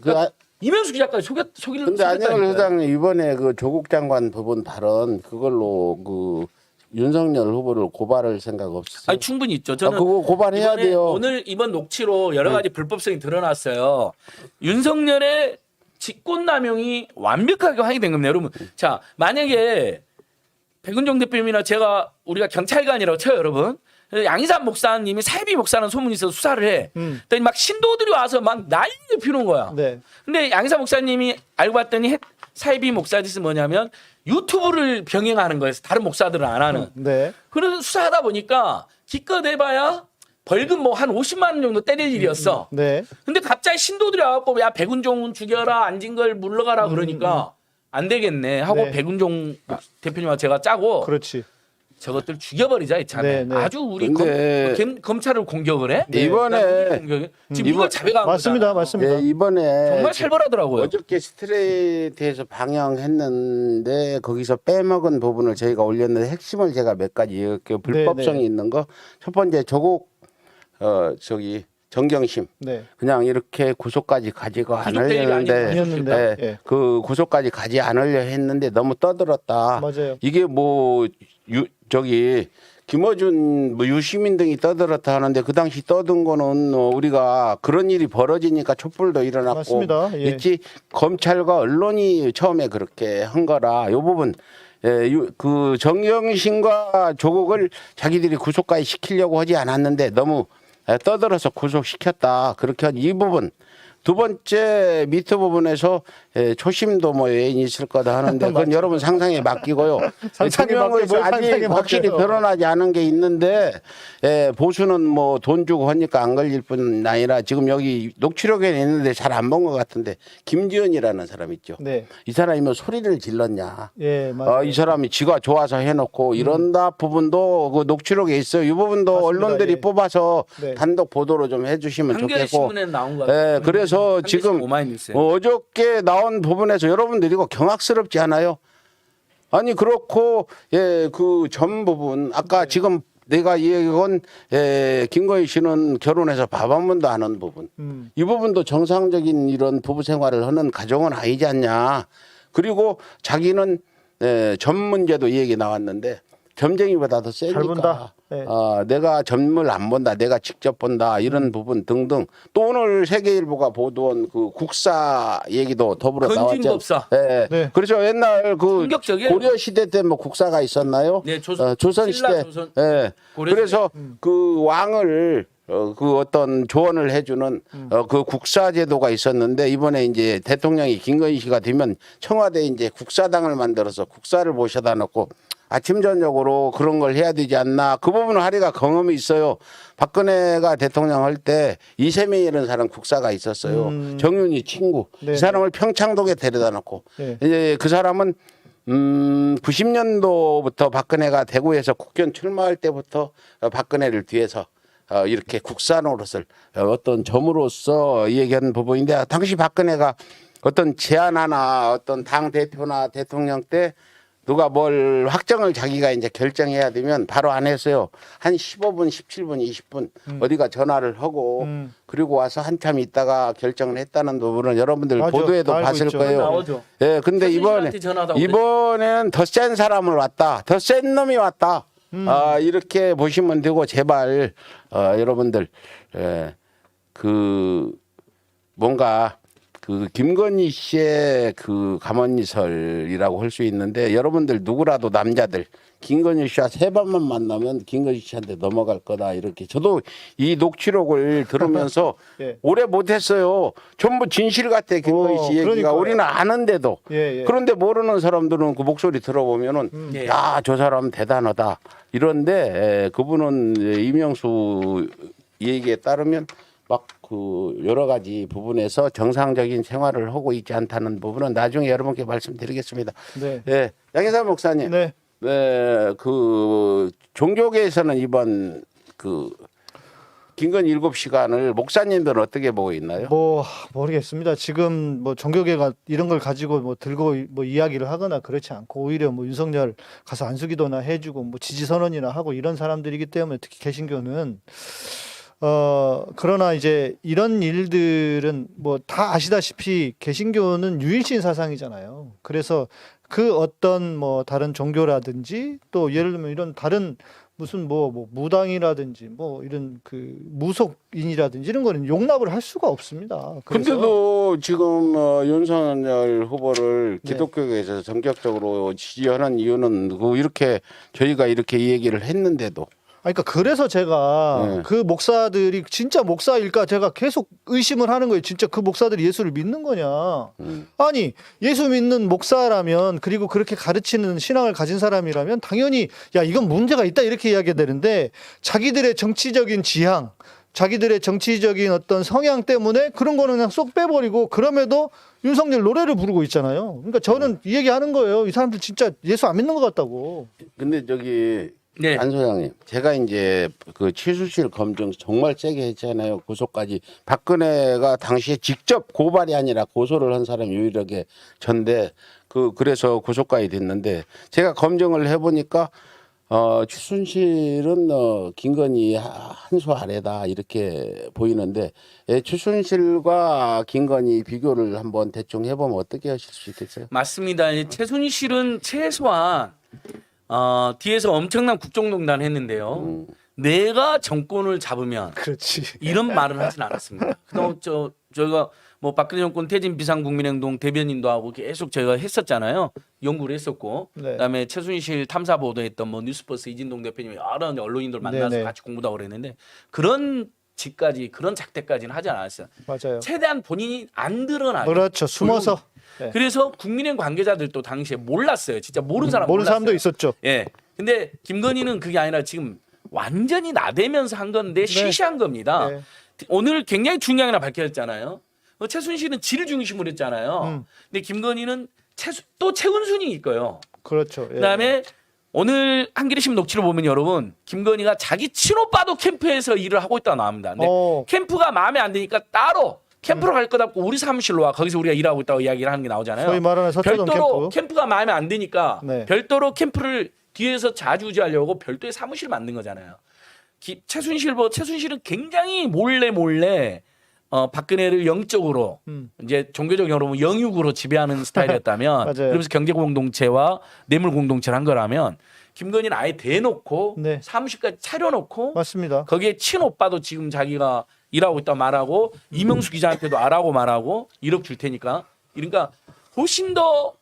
이명수 기자까지 속이를 근데 안영을 속였다니까요. 회장님 이번에 그 조국 장관 부분 발언 그걸로 그 윤석열 후보를 고발할 생각 없으세요? 아니 충분히 있죠. 저는 그거 고발해야 이번에 돼요. 오늘 이번 녹취로 여러 가지 불법성이 드러났어요. 윤석열의 직권남용이 완벽하게 확인된 겁니다, 여러분. 자, 만약에 백은종 대표님이나 우리가 경찰관이라고 쳐요, 여러분. 그래서 양희삼 목사님이 사이비 목사라는 소문이 있어서 수사를 해. 그랬더니 막 신도들이 와서 막 난리를 피우는 거야. 네. 근데 양희삼 목사님이 알고 봤더니 사이비 목사 짓은 뭐냐면 유튜브를 병행하는 거예요. 다른 목사들은 안 하는. 네. 그래서 수사하다 보니까 기껏 해봐야 벌금 뭐 한 50만 원 정도 때릴 일이었어. 네. 근데 갑자기 신도들이 와갖고 야 백운종 죽여라 안진걸 물러가라 그러니까 안 되겠네 하고 네. 백운종 대표님과 제가 짜고 그렇지. 저것들 죽여버리자 이참에. 네, 네. 아주 우리 근데 검찰을 공격을 해? 이번에 지금 이걸 자백한 맞습니다. 거잖아. 맞습니다. 예, 이번에 정말 살벌하더라고요. 어저께 스트레이트에서 방영했는데 거기서 빼먹은 부분을 저희가 올렸는데 핵심을 제가 몇 가지 이렇게 불법성이 네. 있는 거. 첫 번째 조국 정경심 네. 그냥 이렇게 구속까지 가지고 안 구속될 일이 하려는데 아니었는데. 예, 예. 그 구속까지 가지 않으려 했는데 너무 떠들었다. 맞아요. 이게 뭐 김어준 뭐 유시민 등이 떠들었다 하는데 그 당시 떠든 거는 우리가 그런 일이 벌어지니까 촛불도 일어났고 맞습니다. 예. 있지 검찰과 언론이 처음에 그렇게 한 거라 요 부분 그 정경심과 조국을 자기들이 구속까지 시키려고 하지 않았는데 너무 떠들어서 구속시켰다 그렇게 한 이 부분. 두 번째 밑에 부분에서 초심도 뭐 외인이 있을 거다 하는데 그건 여러분 상상에 맡기고요. 상상에 투명해서 맡겨, 뭘 아직 상상에 확실히 맡겨요. 드러나지 않은 게 있는데 보수는 뭐 돈 주고 하니까 안 걸릴 뿐 아니라 지금 여기 녹취록에 있는데 잘 안 본 것 같은데 김지연이라는 사람 있죠. 네. 이 사람이 뭐 소리를 질렀냐. 예, 맞아요. 이 사람이 지가 좋아서 해놓고 이런다 부분도 그 녹취록에 있어요. 이 부분도 맞습니다. 언론들이 예. 뽑아서 네. 단독 보도로 좀 해주시면 한겨레 좋겠고. 신문에 나온 거 같아요. 그래서 지금 오마이뉴스에. 어저께 나온 부분에서 여러분들이 이거 경악스럽지 않아요? 아니 그렇고 그 전 부분 아까 지금 내가 얘기한 김건희 씨는 결혼해서 밥 한 번도 안 한 부분 이 부분도 정상적인 이런 부부 생활을 하는 가정은 아니지 않냐. 그리고 자기는 점 문제도 이 얘기 나왔는데 점쟁이보다 더 세니까 본다. 네. 내가 점을 안 본다 내가 직접 본다 이런 부분 등등 또 오늘 세계일보가 보도한 그 국사 얘기도 더불어 나왔죠. 건진법사. 네. 그렇죠. 옛날 그 충격적이에요. 고려 시대 때 뭐 국사가 있었나요? 네, 조선 신라 시대. 조선. 고려 그래서 그 왕을 그 어떤 조언을 해주는 그 국사 제도가 있었는데 이번에 이제 대통령이 김건희 씨가 되면 청와대에 이제 국사당을 만들어서 국사를 모셔다 놓고 아침 저녁으로 그런 걸 해야 되지 않나. 그 부분은 하리가 경험이 있어요. 박근혜가 대통령 할 때 이세민이라는 사람 국사가 있었어요. 정윤이 친구. 네, 이 사람을 평창동에 데려다 놓고 네. 이제 그 사람은 90년도부터 박근혜가 대구에서 국견 출마할 때부터 박근혜를 뒤에서 이렇게 국사 노릇을 어떤 점으로서 얘기한 부분인데 당시 박근혜가 어떤 제안 하나 어떤 당 대표나 대통령 때 누가 뭘 확정을 자기가 이제 결정해야 되면 바로 안 했어요. 한 15분, 17분, 20분 어디가 전화를 하고 그리고 와서 한참 있다가 결정을 했다는 부분은 여러분들 맞아. 보도에도 다 알고 봤을 있죠. 거예요. 나오죠. 예, 근데 최순실한테 전화하다고 이번에는 더 센 사람을 왔다. 더 센 놈이 왔다. 이렇게 보시면 되고 제발 여러분들 그 뭔가 그 김건희 씨의 그 가만히설이라고 할 수 있는데 여러분들 누구라도 남자들 김건희 씨와 세 번만 만나면 김건희 씨한테 넘어갈 거다 이렇게 저도 이 녹취록을 들으면서 예. 오래 못했어요. 전부 진실 같아 김건희 씨 얘기가 그러니까요. 우리는 아는데도 예, 예. 그런데 모르는 사람들은 그 목소리 들어보면은 예. 야 저 사람 대단하다 이런데 그분은 이명수 얘기에 따르면 막 그 여러 가지 부분에서 정상적인 생활을 하고 있지 않다는 부분은 나중에 여러분께 말씀드리겠습니다. 네. 예, 양희삼 목사님. 네. 네, 그 종교계에서는 이번 그 김건희 7시간을 목사님들은 어떻게 보고 있나요? 뭐 모르겠습니다. 지금 뭐 종교계가 이런 걸 가지고 뭐 들고 뭐 이야기를 하거나 그렇지 않고 오히려 뭐 윤석열 가서 안수기도나 해주고 뭐 지지 선언이나 하고 이런 사람들이기 때문에 특히 개신교는 그러나 이제 이런 일들은 뭐 다 아시다시피 개신교는 유일신 사상이잖아요. 그래서 그 어떤 뭐 다른 종교라든지 또 예를 들면 이런 다른 무슨 뭐 무당이라든지 뭐 이런 그 무속인이라든지 이런 거는 용납을 할 수가 없습니다. 그래서 근데도 지금 윤석열 후보를 네. 기독교계에서 전격적으로 지지하는 이유는 그 이렇게 저희가 이렇게 이 얘기를 했는데도 아니, 그러니까 그래서 제가 네. 그 목사들이 진짜 목사일까 제가 계속 의심을 하는 거예요. 진짜 그 목사들이 예수를 믿는 거냐? 아니, 예수 믿는 목사라면 그리고 그렇게 가르치는 신앙을 가진 사람이라면 당연히 야, 이건 문제가 있다 이렇게 이야기해야 되는데 자기들의 정치적인 지향, 자기들의 정치적인 어떤 성향 때문에 그런 거는 그냥 쏙 빼버리고 그럼에도 윤석열 노래를 부르고 있잖아요. 그러니까 저는 이 얘기하는 거예요. 이 사람들 진짜 예수 안 믿는 것 같다고. 근데 저기 네. 안 소장님, 제가 이제 그 최순실 검증 정말 세게 했잖아요. 고소까지. 박근혜가 당시에 직접 고발이 아니라 고소를 한 사람이 유일하게 전데 그래서 고소까지 됐는데 제가 검증을 해보니까 최순실은 김건희 한 수 아래다 이렇게 보이는데 최순실과 김건희 비교를 한번 대충 해보면 어떻게 하실 수 있겠어요? 맞습니다. 최순실은 최소한 뒤에서 엄청난 국정농단 했는데요. 내가 정권을 잡으면 그렇지. 이런 말은 하진 않았습니다. 그동안 저희가 뭐 박근혜 정권 퇴진 비상국민행동 대변인도 하고 계속 저희가 했었잖아요. 연구를 했었고, 네. 그다음에 최순실 탐사 보도했던 뭐 뉴스버스 이진동 대표님이 여러 언론인들 만나서 네네. 같이 공부도 하고 그랬는데 그런 짓까지 그런 작대까지는 하지 않았어요. 맞아요. 최대한 본인이 안 드러나게. 그렇죠. 숨어서. 네. 그래서 국민의힘 관계자들도 당시에 몰랐어요. 진짜 모르는 사람 모르는 몰랐어요. 사람도 있었죠. 예. 근데 김건희는 그게 아니라 지금 완전히 나대면서 한 건데 시시한 겁니다. 네. 오늘 굉장히 중요한 게 하나 밝혀졌잖아요. 최순실은 질 중심으로 했잖아요. 근데 김건희는 또 최은순이 있고요. 그렇죠. 예. 그다음에 오늘 한겨레신문 녹취를 보면 여러분 김건희가 자기 친오빠도 캠프에서 일을 하고 있다고 나옵니다. 근데 캠프가 마음에 안 드니까 따로 캠프로 갈 거다 고 우리 사무실로 와. 거기서 우리가 일하고 있다고 이야기를 하는 게 나오잖아요. 소위 말하는 서초동 별도로 캠프. 캠프가 마음에 안 드니까 네. 별도로 캠프를 뒤에서 자주지하려고 별도의 사무실 만든 거잖아요. 최순실은 굉장히 몰래 박근혜를 영적으로 이제 종교적 여러분 영육으로 지배하는 스타일이었다면 맞아요. 그러면서 경제 공동체와 뇌물 공동체를 한 거라면 김건희는 아예 대놓고 네. 사무실까지 차려놓고 맞습니다. 거기에 친오빠도 지금 자기가 일하고 있다 말하고 이명수 기자한테도 알하고 말하고 1억 줄 테니까 그러니까 훨씬 더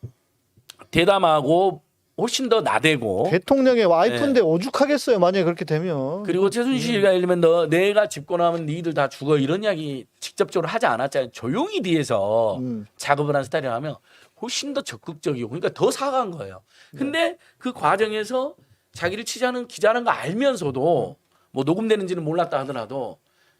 대담하고 훨씬 더 나대고 대통령의 와이프인데 오죽하겠어요. 만약에 그렇게 되면. 그리고 최순실이가 예를 들면 내가 집권하면 니들 다 죽어 이런 이야기 직접적으로 하지 않았잖아요. 조용히 뒤에서 작업을 한 스타일이라면 훨씬 더 적극적이고 그러니까 더 사과한 거예요. 근데 그 과정에서 자기를 취재하는 기자라는 거 알면서도 뭐 녹음되는지는 몰랐다 하더라도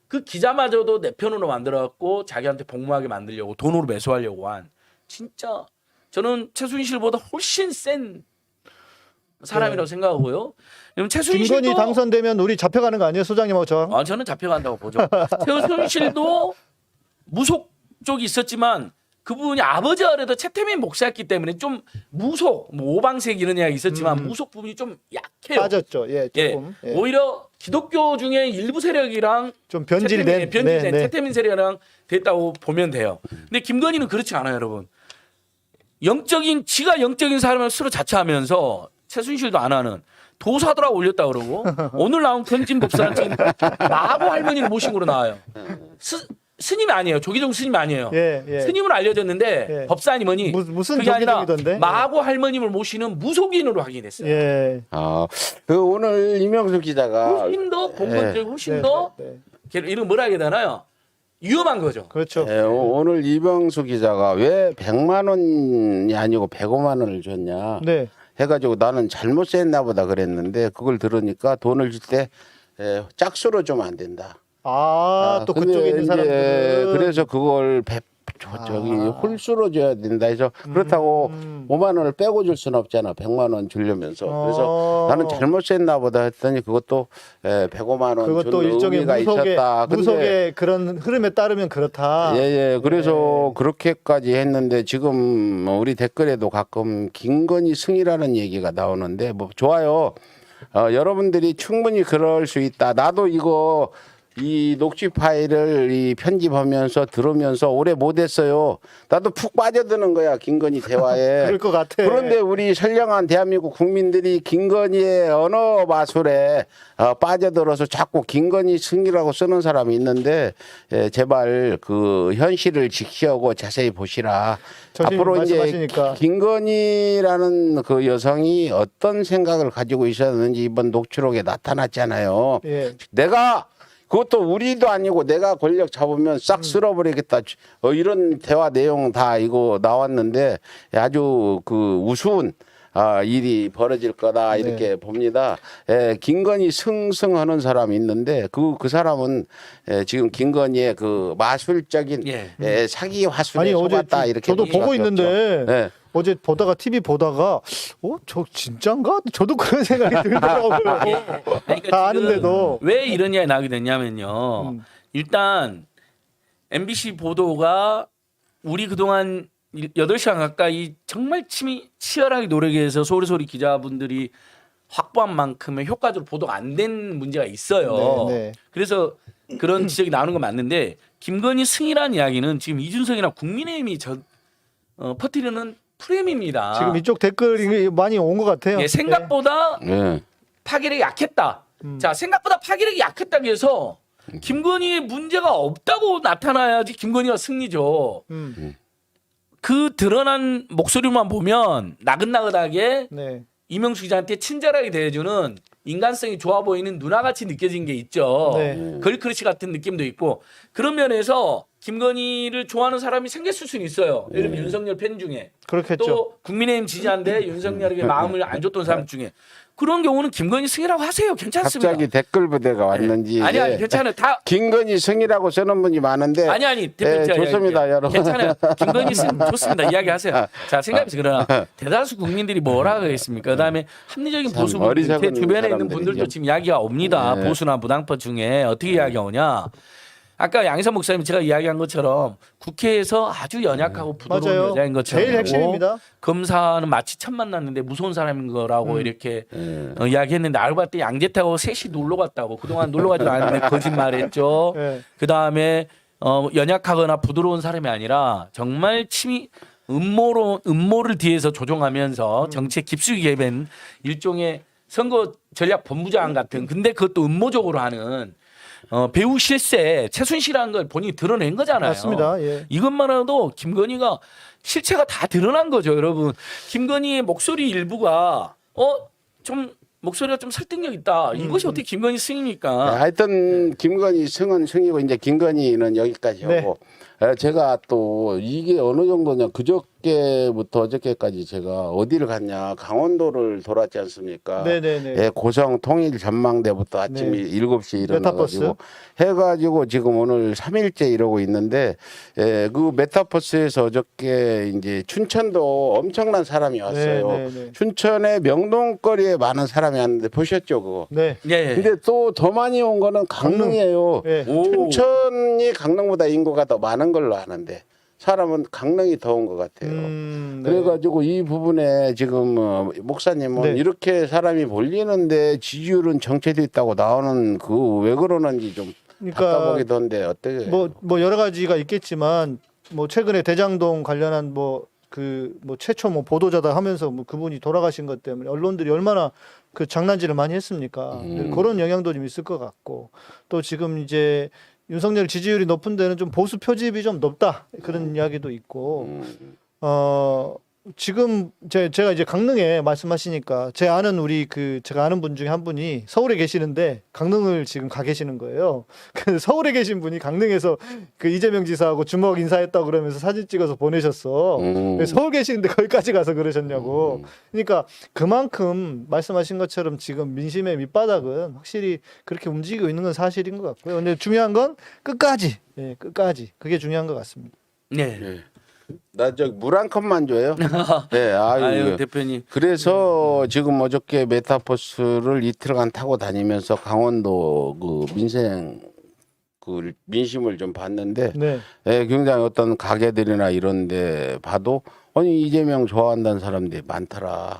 그 기자마저도 내 편으로 만들어갖고 자기한테 복무하게 만들려고 돈으로 매수하려고 한 진짜 저는 최순실보다 훨씬 센 사람이라고 생각하고요. 그럼 최순실도 김건희 당선되면 우리 잡혀가는 거 아니에요, 소장님하고 저? 저는 잡혀간다고 보죠. 최순실도 무속 쪽이 있었지만 그 부분이 아버지가 그래도 최태민 목사였기 때문에 좀 무속, 뭐 오방색 이런 이야기 있었지만 무속 부분이 좀 약해요. 빠졌죠. 예, 조금. 예. 오히려 기독교 중에 일부 세력이랑 좀 변질된. 변질된 네. 최태민 세력이랑 됐다고 보면 돼요. 근데 김건희는 그렇지 않아요, 여러분. 지가 영적인 사람을 스스로 자처하면서 최순실도 안 하는 도사들아 올렸다 그러고 오늘 나온 편진 법사는 지금 마고 할머니를 모신 거로 나와요. 스님이 아니에요. 조기종 스님이 아니에요. 예. 스님은 알려졌는데 예. 법사니 뭐니 무슨 그게 아니라 조기종이던데? 마고 할머님을 모시는 무속인으로 확인됐어요. 예. 그 오늘 이명수 기자가 훨씬 더 본건적, 훨씬 더 이런 뭐라 해야 되나요? 위험한 거죠. 그렇죠. 오늘 이명수 기자가 왜 100만 원이 아니고 105만 원을 줬냐 네. 해가지고 나는 잘못 셌나 보다 그랬는데 그걸 들으니까 돈을 줄 때 짝수로 주면 안 된다. 또 근데 그쪽에 있는 이제 사람들은 그래서 그걸 저기 홀수로 줘야 된다 해서 그렇다고 5만 원을 빼고 줄 수는 없잖아. 100만 원 주려면서. 그래서 나는 잘못했나 보다 했더니 그것도 105만 원 그것도 준 일종의 의미가 있었다. 근데 무속의 그런 흐름에 따르면 그렇다. 예. 그래서 그렇게까지 했는데 지금 우리 댓글에도 가끔 김건희 승이라는 얘기가 나오는데 뭐 좋아요. 여러분들이 충분히 그럴 수 있다. 나도 이 녹취 파일을 이 편집하면서 들으면서 오래 못했어요. 나도 푹 빠져드는 거야 김건희 대화에. 그럴 것 같아. 그런데 우리 선량한 대한민국 국민들이 김건희의 언어 마술에 빠져들어서 자꾸 김건희 승이라고 쓰는 사람이 있는데 제발 그 현실을 직시하고 자세히 보시라. 앞으로 이제 말씀하시니까. 김건희라는 그 여성이 어떤 생각을 가지고 있었는지 이번 녹취록에 나타났잖아요. 예. 내가 그것도 우리도 아니고 내가 권력 잡으면 싹 쓸어버리겠다. 이런 대화 내용 다 이거 나왔는데 아주 그 우스운 일이 벌어질 거다 이렇게 봅니다. 김건희 승승하는 사람이 있는데 그 사람은 지금 김건희의 그 마술적인 사기 화술에 속았다 이렇게 저도 볼 보고 수밖에 없죠. 있는데 어제 보다가 TV 보다가 저 진짠가? 저도 그런 생각이 들더라고요. 그러니까 다 아는데도. 왜 이런 이야기 나오게 됐냐면요. 일단 MBC 보도가 우리 그동안 8시간 가까이 정말 치열하게 노력해서 소리소리 기자분들이 확보한 만큼의 효과적으로 보도가 안 된 문제가 있어요. 네. 그래서 그런 지적이 나오는 건 맞는데 김건희 승이라는 이야기는 지금 이준석이나 국민의힘이 퍼뜨리는 프레임입니다. 지금 이쪽 댓글이 많이 온 것 같아요. 예, 생각보다 파괴력이 약했다. 자, 생각보다 파괴력이 약했다고 해서 김건희의 문제가 없다고 나타나야지 김건희가 승리죠. 그 드러난 목소리만 보면 나긋나긋하게 네. 이명수 기자한테 친절하게 대해주는 인간성이 좋아 보이는 누나같이 느껴진 게 있죠. 네. 걸크러쉬 같은 느낌도 있고 그런 면에서 김건희를 좋아하는 사람이 생겼을 수는 있어요. 예를 들면 윤석열 팬 중에 그렇겠죠. 또 국민의힘 지지한데 윤석열에게 마음을 안 줬던 사람 중에 그런 경우는 김건희 승이라고 하세요. 괜찮습니다. 갑자기 댓글 부대가 왔는지. 아니 괜찮아요. 다 김건희 승이라고 쓰는 분이 많은데. 아니 대표 제가 좋습니다, 이야기할게요. 여러분. 괜찮아요. 김건희 승 좋습니다. 이야기하세요. 자 생각해보세요. 그러나 대다수 국민들이 뭐라 하겠습니까? 그다음에 합리적인 참 보수분들 제 어리석은 주변에 있는 사람들이죠. 분들도 지금 이야기가 옵니다. 보수나 무당파 중에 어떻게 이야기가 오냐? 아까 양희삼 목사님 제가 이야기한 것처럼 국회에서 아주 연약하고 부드러운 맞아요. 여자인 것처럼 제일 핵심입니다. 검사는 마치 처음 만났는데 무서운 사람인 거라고 이렇게 이야기했는데 알고 봤더니 양재타고 셋이 놀러 갔다고 그동안 놀러 가지도 않았는데 거짓말했죠. 네. 그다음에 연약하거나 부드러운 사람이 아니라 정말 음모를 뒤에서 조종하면서 정치에 깊숙이 개입한 일종의 선거 전략 본부장 같은 근데 그것도 음모적으로 하는 배우 실세 최순실이라는 걸 본인이 드러낸 거잖아요. 맞습니다. 예. 이것만으로도 김건희가 실체가 다 드러난 거죠, 여러분. 김건희의 목소리 일부가 좀 목소리가 좀 설득력 있다. 이것이 어떻게 김건희 승입니까? 하여튼 김건희 승은 승이고 이제 김건희는 여기까지 네. 하고 제가 또 이게 어느 정도냐 그저께부터 어저께까지 제가 어디를 갔냐 강원도를 돌았지 않습니까? 네네네. 고성 통일 전망대부터 아침 네. 7시에 메타버스. 일어나가지고 해가지고 지금 오늘 3일째 이러고 있는데 그 메타버스에서 어저께 이제 춘천도 엄청난 사람이 왔어요. 네네네. 춘천의 명동거리에 많은 사람이 왔는데 보셨죠 그거? 네. 예. 근데 또 더 많이 온 거는 강릉이에요. 네. 춘천이 강릉보다 인구가 더 많은 걸로 아는데 사람은 강릉이 더 온 것 같아요. 네. 그래가지고 이 부분에 지금 목사님은 네. 이렇게 사람이 몰리는데 지지율은 정체돼 있다고 나오는 그 왜 그러는지 좀 그러니까 답답하기도 한데 어떻게? 뭐 여러 가지가 있겠지만 뭐 최근에 대장동 관련한 최초 보도자다 하면서 그분이 돌아가신 것 때문에 언론들이 얼마나 그 장난질을 많이 했습니까? 그런 영향도 좀 있을 것 같고 또 지금 이제 윤석열 지지율이 높은 데는 좀 보수 표집이 좀 높다 그런 이야기도 있고 지금 제가 이제 강릉에 말씀하시니까 제가 아는 분 중에 한 분이 서울에 계시는데 강릉을 지금 가 계시는 거예요. 그 서울에 계신 분이 강릉에서 그 이재명 지사하고 주먹 인사했다고 그러면서 사진 찍어서 보내셨어. 서울 계시는데 거기까지 가서 그러셨냐고. 그러니까 그만큼 말씀하신 것처럼 지금 민심의 밑바닥은 확실히 그렇게 움직이고 있는 건 사실인 것 같고요. 근데 중요한 건 끝까지, 끝까지 그게 중요한 것 같습니다. 네. 네. 나 저기 물 한 컵만 줘요. 네, 아유 대표님. 그래서 지금 어저께 메타버스를 이틀간 타고 다니면서 강원도 그 민심을 좀 봤는데, 네. 굉장히 어떤 가게들이나 이런데 봐도 아니 이재명 좋아한다는 사람들이 많더라.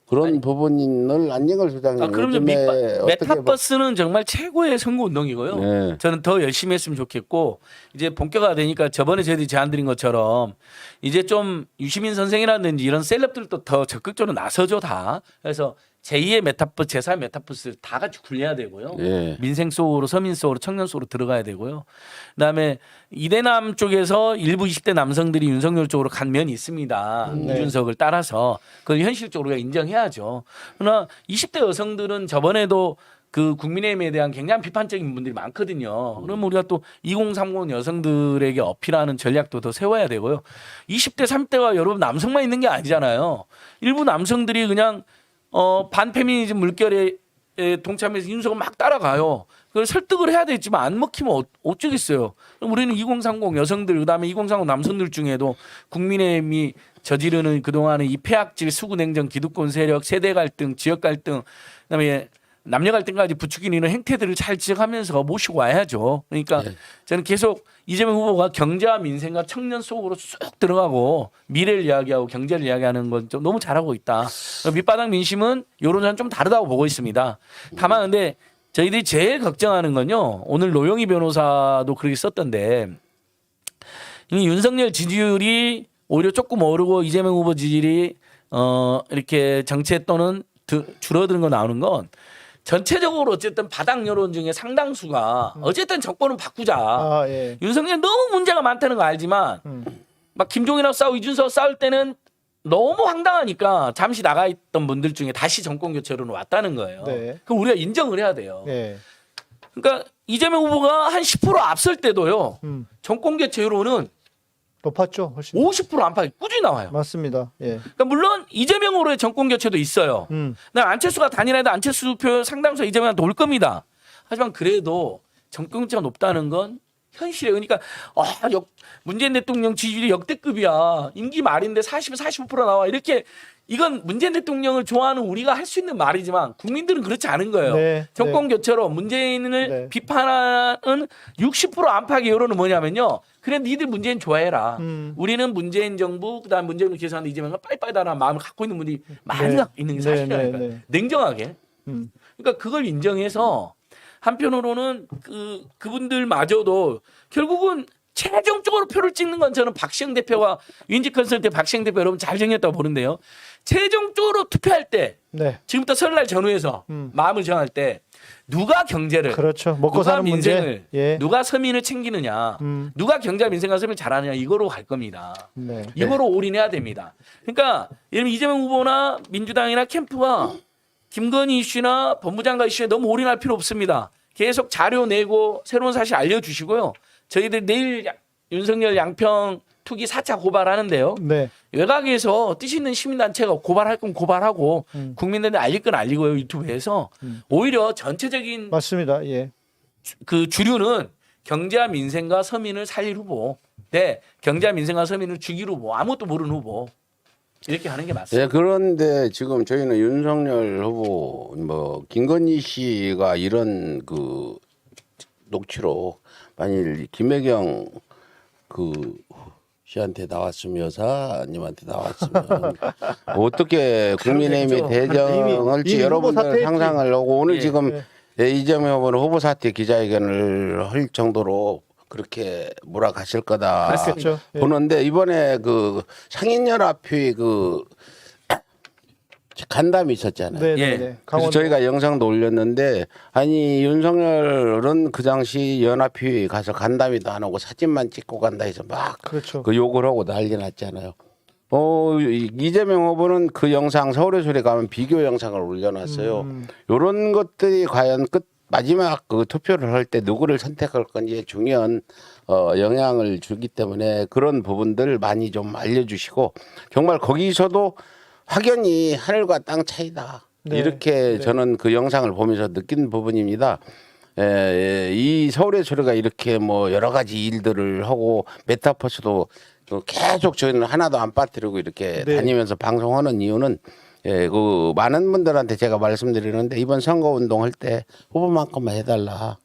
그런 부분을 안진걸 소장님 그럼요. 요즘에 어떻게 메타버스는 정말 최고의 선거 운동이고요. 네. 저는 더 열심히 했으면 좋겠고 이제 본격화 되니까 저번에 저희들이 제안드린 것처럼 이제 좀 유시민 선생이라든지 이런 셀럽들도 더 적극적으로 나서죠 다. 그래서 제2의 메타버스, 제3의 메타버스를 다 같이 굴려야 되고요. 네. 민생 속으로, 서민 속으로, 청년 속으로 들어가야 되고요. 그다음에 이대남 쪽에서 일부 20대 남성들이 윤석열 쪽으로 간 면이 있습니다. 이준석을 따라서 그걸 현실적으로 우리가 인정해야죠. 그러나 20대 여성들은 저번에도 그 국민의힘에 대한 굉장히 비판적인 분들이 많거든요. 그러면 우리가 또 2030 여성들에게 어필하는 전략도 더 세워야 되고요. 20대, 30대가 여러분 남성만 있는 게 아니잖아요. 일부 남성들이 그냥 반페미니즘 물결에 동참해서 윤석을 막 따라가요. 그걸 설득을 해야 되겠지만 안 먹히면 어쩌겠어요. 그럼 우리는 2030 여성들 그다음에 2030 남성들 중에도 국민의힘이 저지르는 그동안의 이 폐악질 수구냉전 기득권 세력 세대 갈등 지역 갈등 그다음에 남녀 갈등까지 부추기는 행태들을 잘 지적하면서 모시고 와야죠. 그러니까 저는 계속 이재명 후보가 경제와 민생과 청년 속으로 쑥 들어가고 미래를 이야기하고 경제를 이야기하는 건 좀 너무 잘하고 있다. 밑바닥 민심은 여론은 좀 다르다고 보고 있습니다. 다만 근데 저희들이 제일 걱정하는 건요. 오늘 노영희 변호사도 그렇게 썼던데 이미 윤석열 지지율이 오히려 조금 오르고 이재명 후보 지지율이 이렇게 정체 또는 줄어드는 거 나오는 건 전체적으로 어쨌든 바닥 여론 중에 상당수가 어쨌든 정권은 바꾸자. 윤석열 너무 문제가 많다는 거 알지만 막 김종인하고 싸우고 이준석 싸울 때는 너무 황당하니까 잠시 나가 있던 분들 중에 다시 정권 교체로 왔다는 거예요. 네. 그럼 우리가 인정을 해야 돼요. 네. 그러니까 이재명 후보가 한 10% 앞설 때도요. 정권 교체 여론은 높았죠, 훨씬. 50% 안팎이 꾸준히 나와요. 맞습니다. 예. 그러니까 물론 이재명으로의 정권 교체도 있어요. 안철수가 단일화해도 안철수 표 상당수 이재명한테 올 겁니다. 하지만 그래도 정권 교체가 높다는 건 현실이에요. 그러니까 문재인 대통령 지지율이 역대급이야. 임기 말인데 45% 나와. 이렇게 이건 문재인 대통령을 좋아하는 우리가 할 수 있는 말이지만 국민들은 그렇지 않은 거예요. 네, 정권 교체로 문재인을 비판하는 60% 안팎의 여론은 뭐냐면요. 그래 니들 문재인 좋아해라. 우리는 문재인 정부 그다음 문재인을 계산하는 이재명과 빠이빠이다라는 마음을 갖고 있는 분들이 많이 갖고 있는 게 사실이라니까. 냉정하게. 그러니까 그걸 인정해서 한편으로는 그분들마저도 결국은 최종적으로 표를 찍는 건 저는 박시영 대표와 윈지 컨설팅 박시영 대표 여러분 잘 정했다고 보는데요. 최종적으로 투표할 때 지금부터 설날 전후에서 마음을 정할 때 누가 경제를 그렇죠. 먹고 누가 사는 민생을 문제. 누가 서민을 챙기느냐 누가 경제와 민생과 서민을 잘하느냐 이거로 갈 겁니다. 이거로 올인해야 됩니다. 그러니까 예를 들면 이재명 후보나 민주당이나 캠프가 김건희 이슈나 법무장관 이슈에 너무 올인할 필요 없습니다. 계속 자료 내고 새로운 사실 알려주시고요. 저희들 내일 윤석열 양평 투기 4차 고발하는데요. 외곽에서 뜻 있는 시민단체가 고발할 건 고발하고 국민들한테 알릴 건 알리고요. 유튜브에서 오히려 전체적인 맞습니다. 예. 그 주류는 경제와 민생과 서민을 살릴 후보, 경제와 민생과 서민을 죽일 후보, 아무것도 모르는 후보 이렇게 하는 게 맞습니다. 네, 그런데 지금 저희는 윤석열 후보, 김건희 씨가 이런 그 녹취록 만일 김혜경 씨한테 나왔으면 여사님한테 나왔으면 어떻게 국민의힘의 대정을지 여러분들 상상을 하고 오늘 지금 이재명 후보는 후보 사퇴 기자회견을 할 정도로 그렇게 몰아가실 거다 그렇겠죠. 보는데 이번에 그 상인연합회 간담이 있었잖아요. 그래서 저희가 영상도 올렸는데 아니 윤석열은 그 당시 연합회에 가서 간담회도 안 하고 사진만 찍고 간다 해서 막 그 욕을 하고 난리 났잖아요. 이재명 후보는 그 영상 서울의 소리 가면 비교 영상을 올려놨어요. 이런 것들이 과연 마지막 그 투표를 할 때 누구를 선택할 건지에 중요한 영향을 주기 때문에 그런 부분들 많이 좀 알려주시고 정말 거기서도 확연히 하늘과 땅 차이다. 네. 이렇게 네. 저는 그 영상을 보면서 느낀 부분입니다. 이 서울의 소리가 이렇게 뭐 여러 가지 일들을 하고 메타버스도 계속 저희는 하나도 안 빠뜨리고 이렇게 네. 다니면서 방송하는 이유는 그 많은 분들한테 제가 말씀드리는데 이번 선거 운동할 때 후보만큼만 해달라.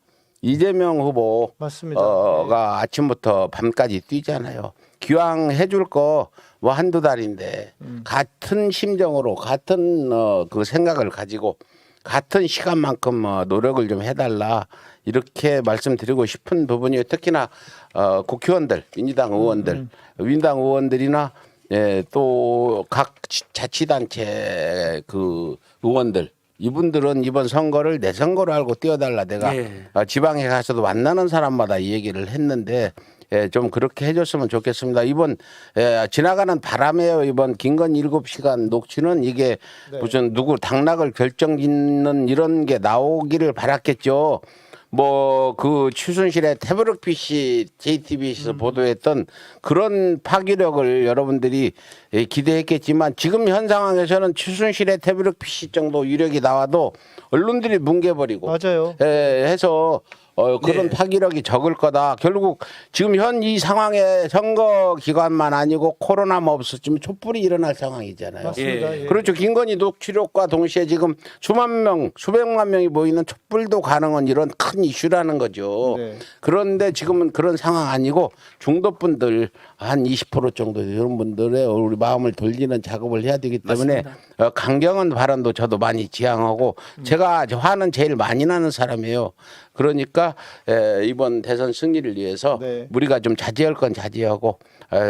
이재명 후보가 맞습니다. 아침부터 밤까지 뛰잖아요. 기왕 해줄 거 뭐 한두 달인데 같은 심정으로 같은 그 생각을 가지고 같은 시간만큼 노력을 좀 해달라 이렇게 말씀드리고 싶은 부분이에요. 특히나 국회의원들, 민주당 의원들, 민주당 의원들이나 또 각 자치단체 그 의원들 이분들은 이번 선거를 내 선거로 알고 뛰어달라. 내가 지방에 가서도 만나는 사람마다 이 얘기를 했는데 좀 그렇게 해줬으면 좋겠습니다. 이번 지나가는 바람에요. 이번 김건희 7시간 녹취는 이게 무슨 누구 당락을 결정짓는 이런 게 나오기를 바랐겠죠. 뭐 그 최순실의 태블릿 PC JTBC에서 보도했던 그런 파기력을 여러분들이 기대했겠지만 지금 현 상황에서는 최순실의 태블릿 PC 정도 유력이 나와도 언론들이 뭉개버리고 맞아요. 해서 그런 파기력이 적을 거다. 결국 지금 현 이 상황에 선거 기간만 아니고 코로나만 없었지만 촛불이 일어날 상황이잖아요. 맞습니다. 예. 그렇죠. 김건희 녹취록과 동시에 지금 수만 명, 수백만 명이 모이는 촛불도 가능한 이런 큰 이슈라는 거죠. 네. 그런데 지금은 그런 상황 아니고 중도분들 한 20% 정도 이런 분들의 우리 마음을 돌리는 작업을 해야 되기 때문에 강경한 발언도 저도 많이 지향하고 제가 화는 제일 많이 나는 사람이에요. 그러니까 이번 대선 승리를 위해서 네. 우리가 좀 자제할 건 자제하고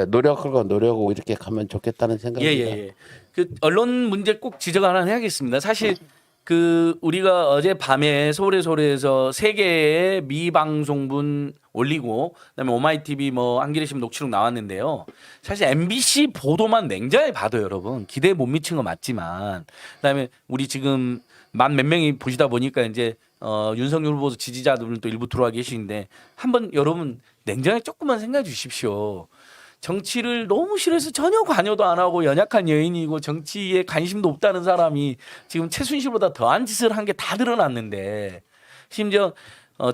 노력할 건 노력하고 이렇게 가면 좋겠다는 생각입니다. 예. 그 언론 문제 꼭 지적 하나 해야겠습니다. 사실 그 우리가 어제 밤에 서울의 소리에서 3개의 미방송분 올리고 그다음에 오마이TV 뭐 한겨레신문 녹취록 나왔는데요. 사실 MBC 보도만 냉정하게 봐도 여러분 기대에 못 미친 거 맞지만 그다음에 우리 지금 만 몇 명이 보시다 보니까 이제 윤석열 후보 지지자들도 일부 들어와 계시는데 한번 여러분 냉정하게 조금만 생각해 주십시오. 정치를 너무 싫어해서 전혀 관여도 안 하고 연약한 여인이고 정치에 관심도 없다는 사람이 지금 최순실보다 더한 짓을 한 게 다 드러났는데 심지어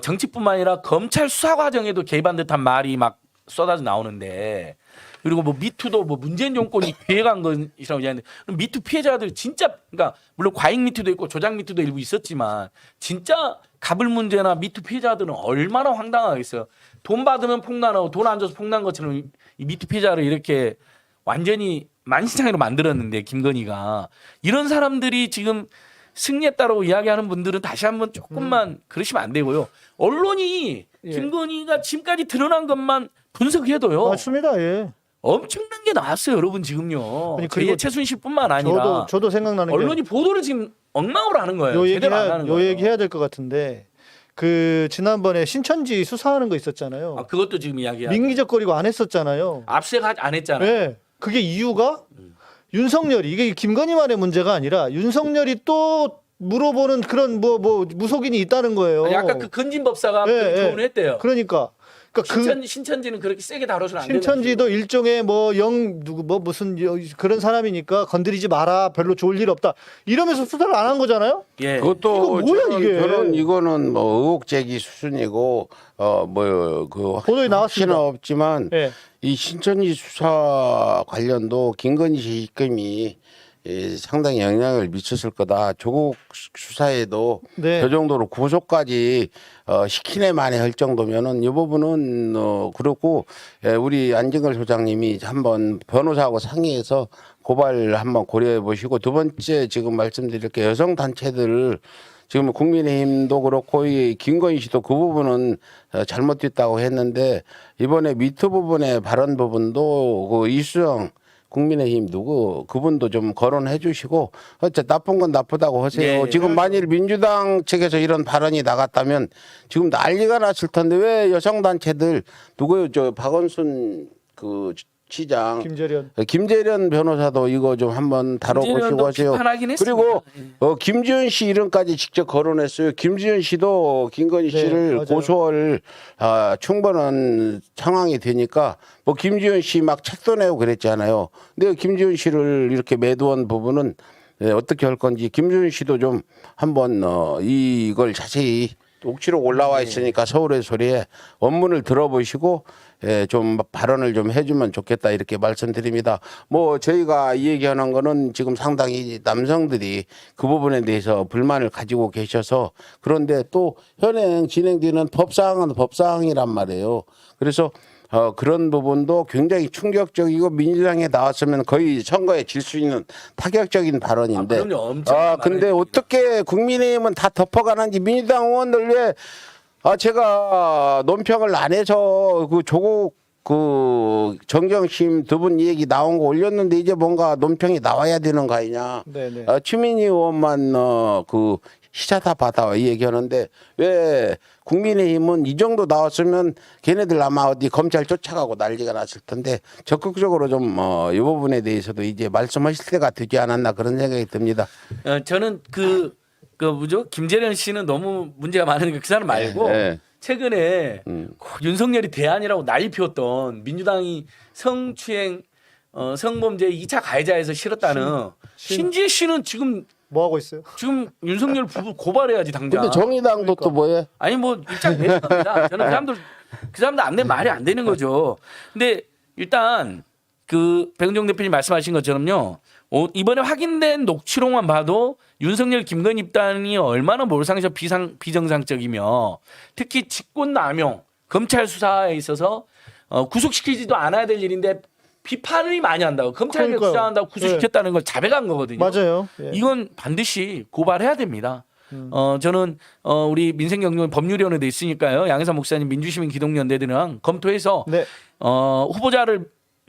정치뿐만 아니라 검찰 수사 과정에도 개입한 듯한 말이 막 쏟아져 나오는데 그리고 뭐 미투도 뭐 문재인 정권이 기획한 것이라고 얘기하는데 미투 피해자들 진짜 그러니까 물론 과잉 미투도 있고 조작 미투도 일부 있었지만 진짜 가불 문제나 미투 피해자들은 얼마나 황당하겠어요. 돈 받으면 폭난하고 돈 안 줘서 폭난 것처럼 이 미투 피해자를 이렇게 완전히 만신창이로 만들었는데 김건희가 이런 사람들이 지금 승리했다라고 이야기하는 분들은 다시 한번 조금만 그러시면 안 되고요. 언론이 김건희가 지금까지 드러난 것만 분석해도요. 맞습니다. 예. 엄청난 게 나왔어요, 여러분 지금요. 아니, 그리고 그리고 최순실뿐만 아니라 저도 생각나는 언론이 보도를 지금 엉망으로 하는 거예요. 요 제대로 안 하는 요 거예요. 얘기 해야 될 것 같은데 그 지난번에 신천지 수사하는 거 있었잖아요. 아, 그것도 지금 이야기야. 민기적거리고 안 했었잖아요. 압수해 안 했잖아요. 네. 그게 이유가 윤석열이 이게 김건희만의 문제가 아니라 윤석열이 또 물어보는 그런 뭐 무속인이 있다는 거예요. 아니, 아까 그 근진법사가 예, 그 조언을 했대요. 그러니까 신천지는 그렇게 세게 다뤄서는 안 되는 신천지도 일종의 무슨 그런 사람이니까 건드리지 마라. 별로 좋을 일 없다. 이러면서 수사를 안 한 거잖아요. 예. 그것도 이거 뭐야, 이게? 이거는 뭐 의혹 제기 수준이고 그 보도에 나왔습니다. 확신은 없지만 예. 이 신천지 수사 관련도 김건희 씨 입김이 상당히 영향을 미쳤을 거다. 조국 수사에도 네. 그 정도로 구속까지 시키네 만에 할 정도면은 이 부분은 그렇고 우리 안진걸 소장님이 한번 변호사하고 상의해서 고발 한번 고려해 보시고 두 번째 지금 말씀드릴 게 여성 단체들 지금 국민의힘도 그렇고 이 김건희 씨도 그 부분은 잘못됐다고 했는데 이번에 미투 부분의 발언 부분도 그 이수영 국민의힘 그분도 좀 거론해 주시고 어째 나쁜 건 나쁘다고 하세요. 네. 지금 만일 민주당 측에서 이런 발언이 나갔다면 지금 난리가 났을 텐데 왜 여성 단체들 누구요? 저 박원순 그 시장 김재련. 김재련 변호사도 이거 좀 한번 다뤄보시고 김재련도 하세요. 비판하긴 그리고 했습니다. 김지현 씨 이름까지 직접 거론했어요. 김지현 씨도 김건희 네, 씨를 맞아요. 고소할 충분한 상황이 되니까 뭐 김지현 씨 막 책도 내고 그랬잖아요. 근데 김지현 씨를 이렇게 매도한 부분은 어떻게 할 건지 김지현 씨도 좀 한번 이걸 자세히 옥치로 올라와 있으니까 서울의 소리에 원문을 들어보시고 좀 발언을 좀 해주면 좋겠다 이렇게 말씀드립니다. 뭐 저희가 이 얘기하는 거는 지금 상당히 남성들이 그 부분에 대해서 불만을 가지고 계셔서 그런데 또 현행 진행되는 법사항은 법사항이란 말이에요. 그래서 그런 부분도 굉장히 충격적이고 민주당에 나왔으면 거의 선거에 질 수 있는 타격적인 발언인데. 그럼요. 엄청 근데 어떻게 국민의힘은 다 덮어가는지 민주당 의원들 왜 제가 논평을 안 해서 그 조국 정경심 두 분 얘기 나온 거 올렸는데 이제 뭔가 논평이 나와야 되는 거 아니냐. 네네. 추민희 의원만 그 시차다 받아 이 얘기하는데 왜 국민의힘은 이 정도 나왔으면 걔네들 아마 어디 검찰 쫓아가고 난리가 났을 텐데 적극적으로 좀 이 부분에 대해서도 이제 말씀하실 때가 되지 않았나 그런 생각이 듭니다. 저는 그 뭐죠? 김재련 씨는 너무 문제가 많으니까 그 사람 말고 네. 최근에 윤석열이 대안이라고 난리 피웠던 민주당이 성추행 성범죄 2차 가해자에서 실었다는 신지혜 씨는 지금 뭐 하고 있어요? 윤석열 부부 고발해야지 당장. 근데 정의당도 또 뭐해? 아니 뭐 입장 내는 겁니다. 저는 그 사람들 안 되면 말이 안 되는 거죠. 근데 일단 그 백은종 대표님 말씀하신 것처럼요. 이번에 확인된 녹취록만 봐도 윤석열 김건희 입단이 얼마나 몰상에서 비정상적이며 특히 직권남용 검찰 수사에 있어서 구속시키지도 않아야 될 일인데 비판을 많이 한다고 검찰을 그러니까요. 수사한다고 구속시켰다는 걸 자백한 거거든요. 맞아요. 예. 이건 반드시 고발해야 됩니다. 저는 우리 민생경제 법률위원회도 있으니까요. 양혜사 목사님 민주시민 기동연대들이랑 검토해서 네.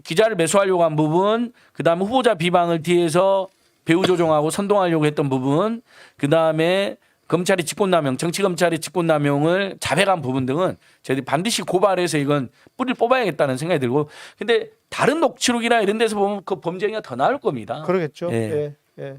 기자를 매수하려고 한 부분, 그다음에 후보자 비방을 뒤에서 배후 조종하고 선동하려고 했던 부분, 그다음에 검찰이 직권남용, 정치검찰이 직권남용을 자백한 부분 등은 저희들이 반드시 고발해서 이건 뿌리를 뽑아야겠다는 생각이 들고, 근데 다른 녹취록이나 이런 데서 보면 그 범죄가 더 나을 겁니다. 그러겠죠. 예. 예.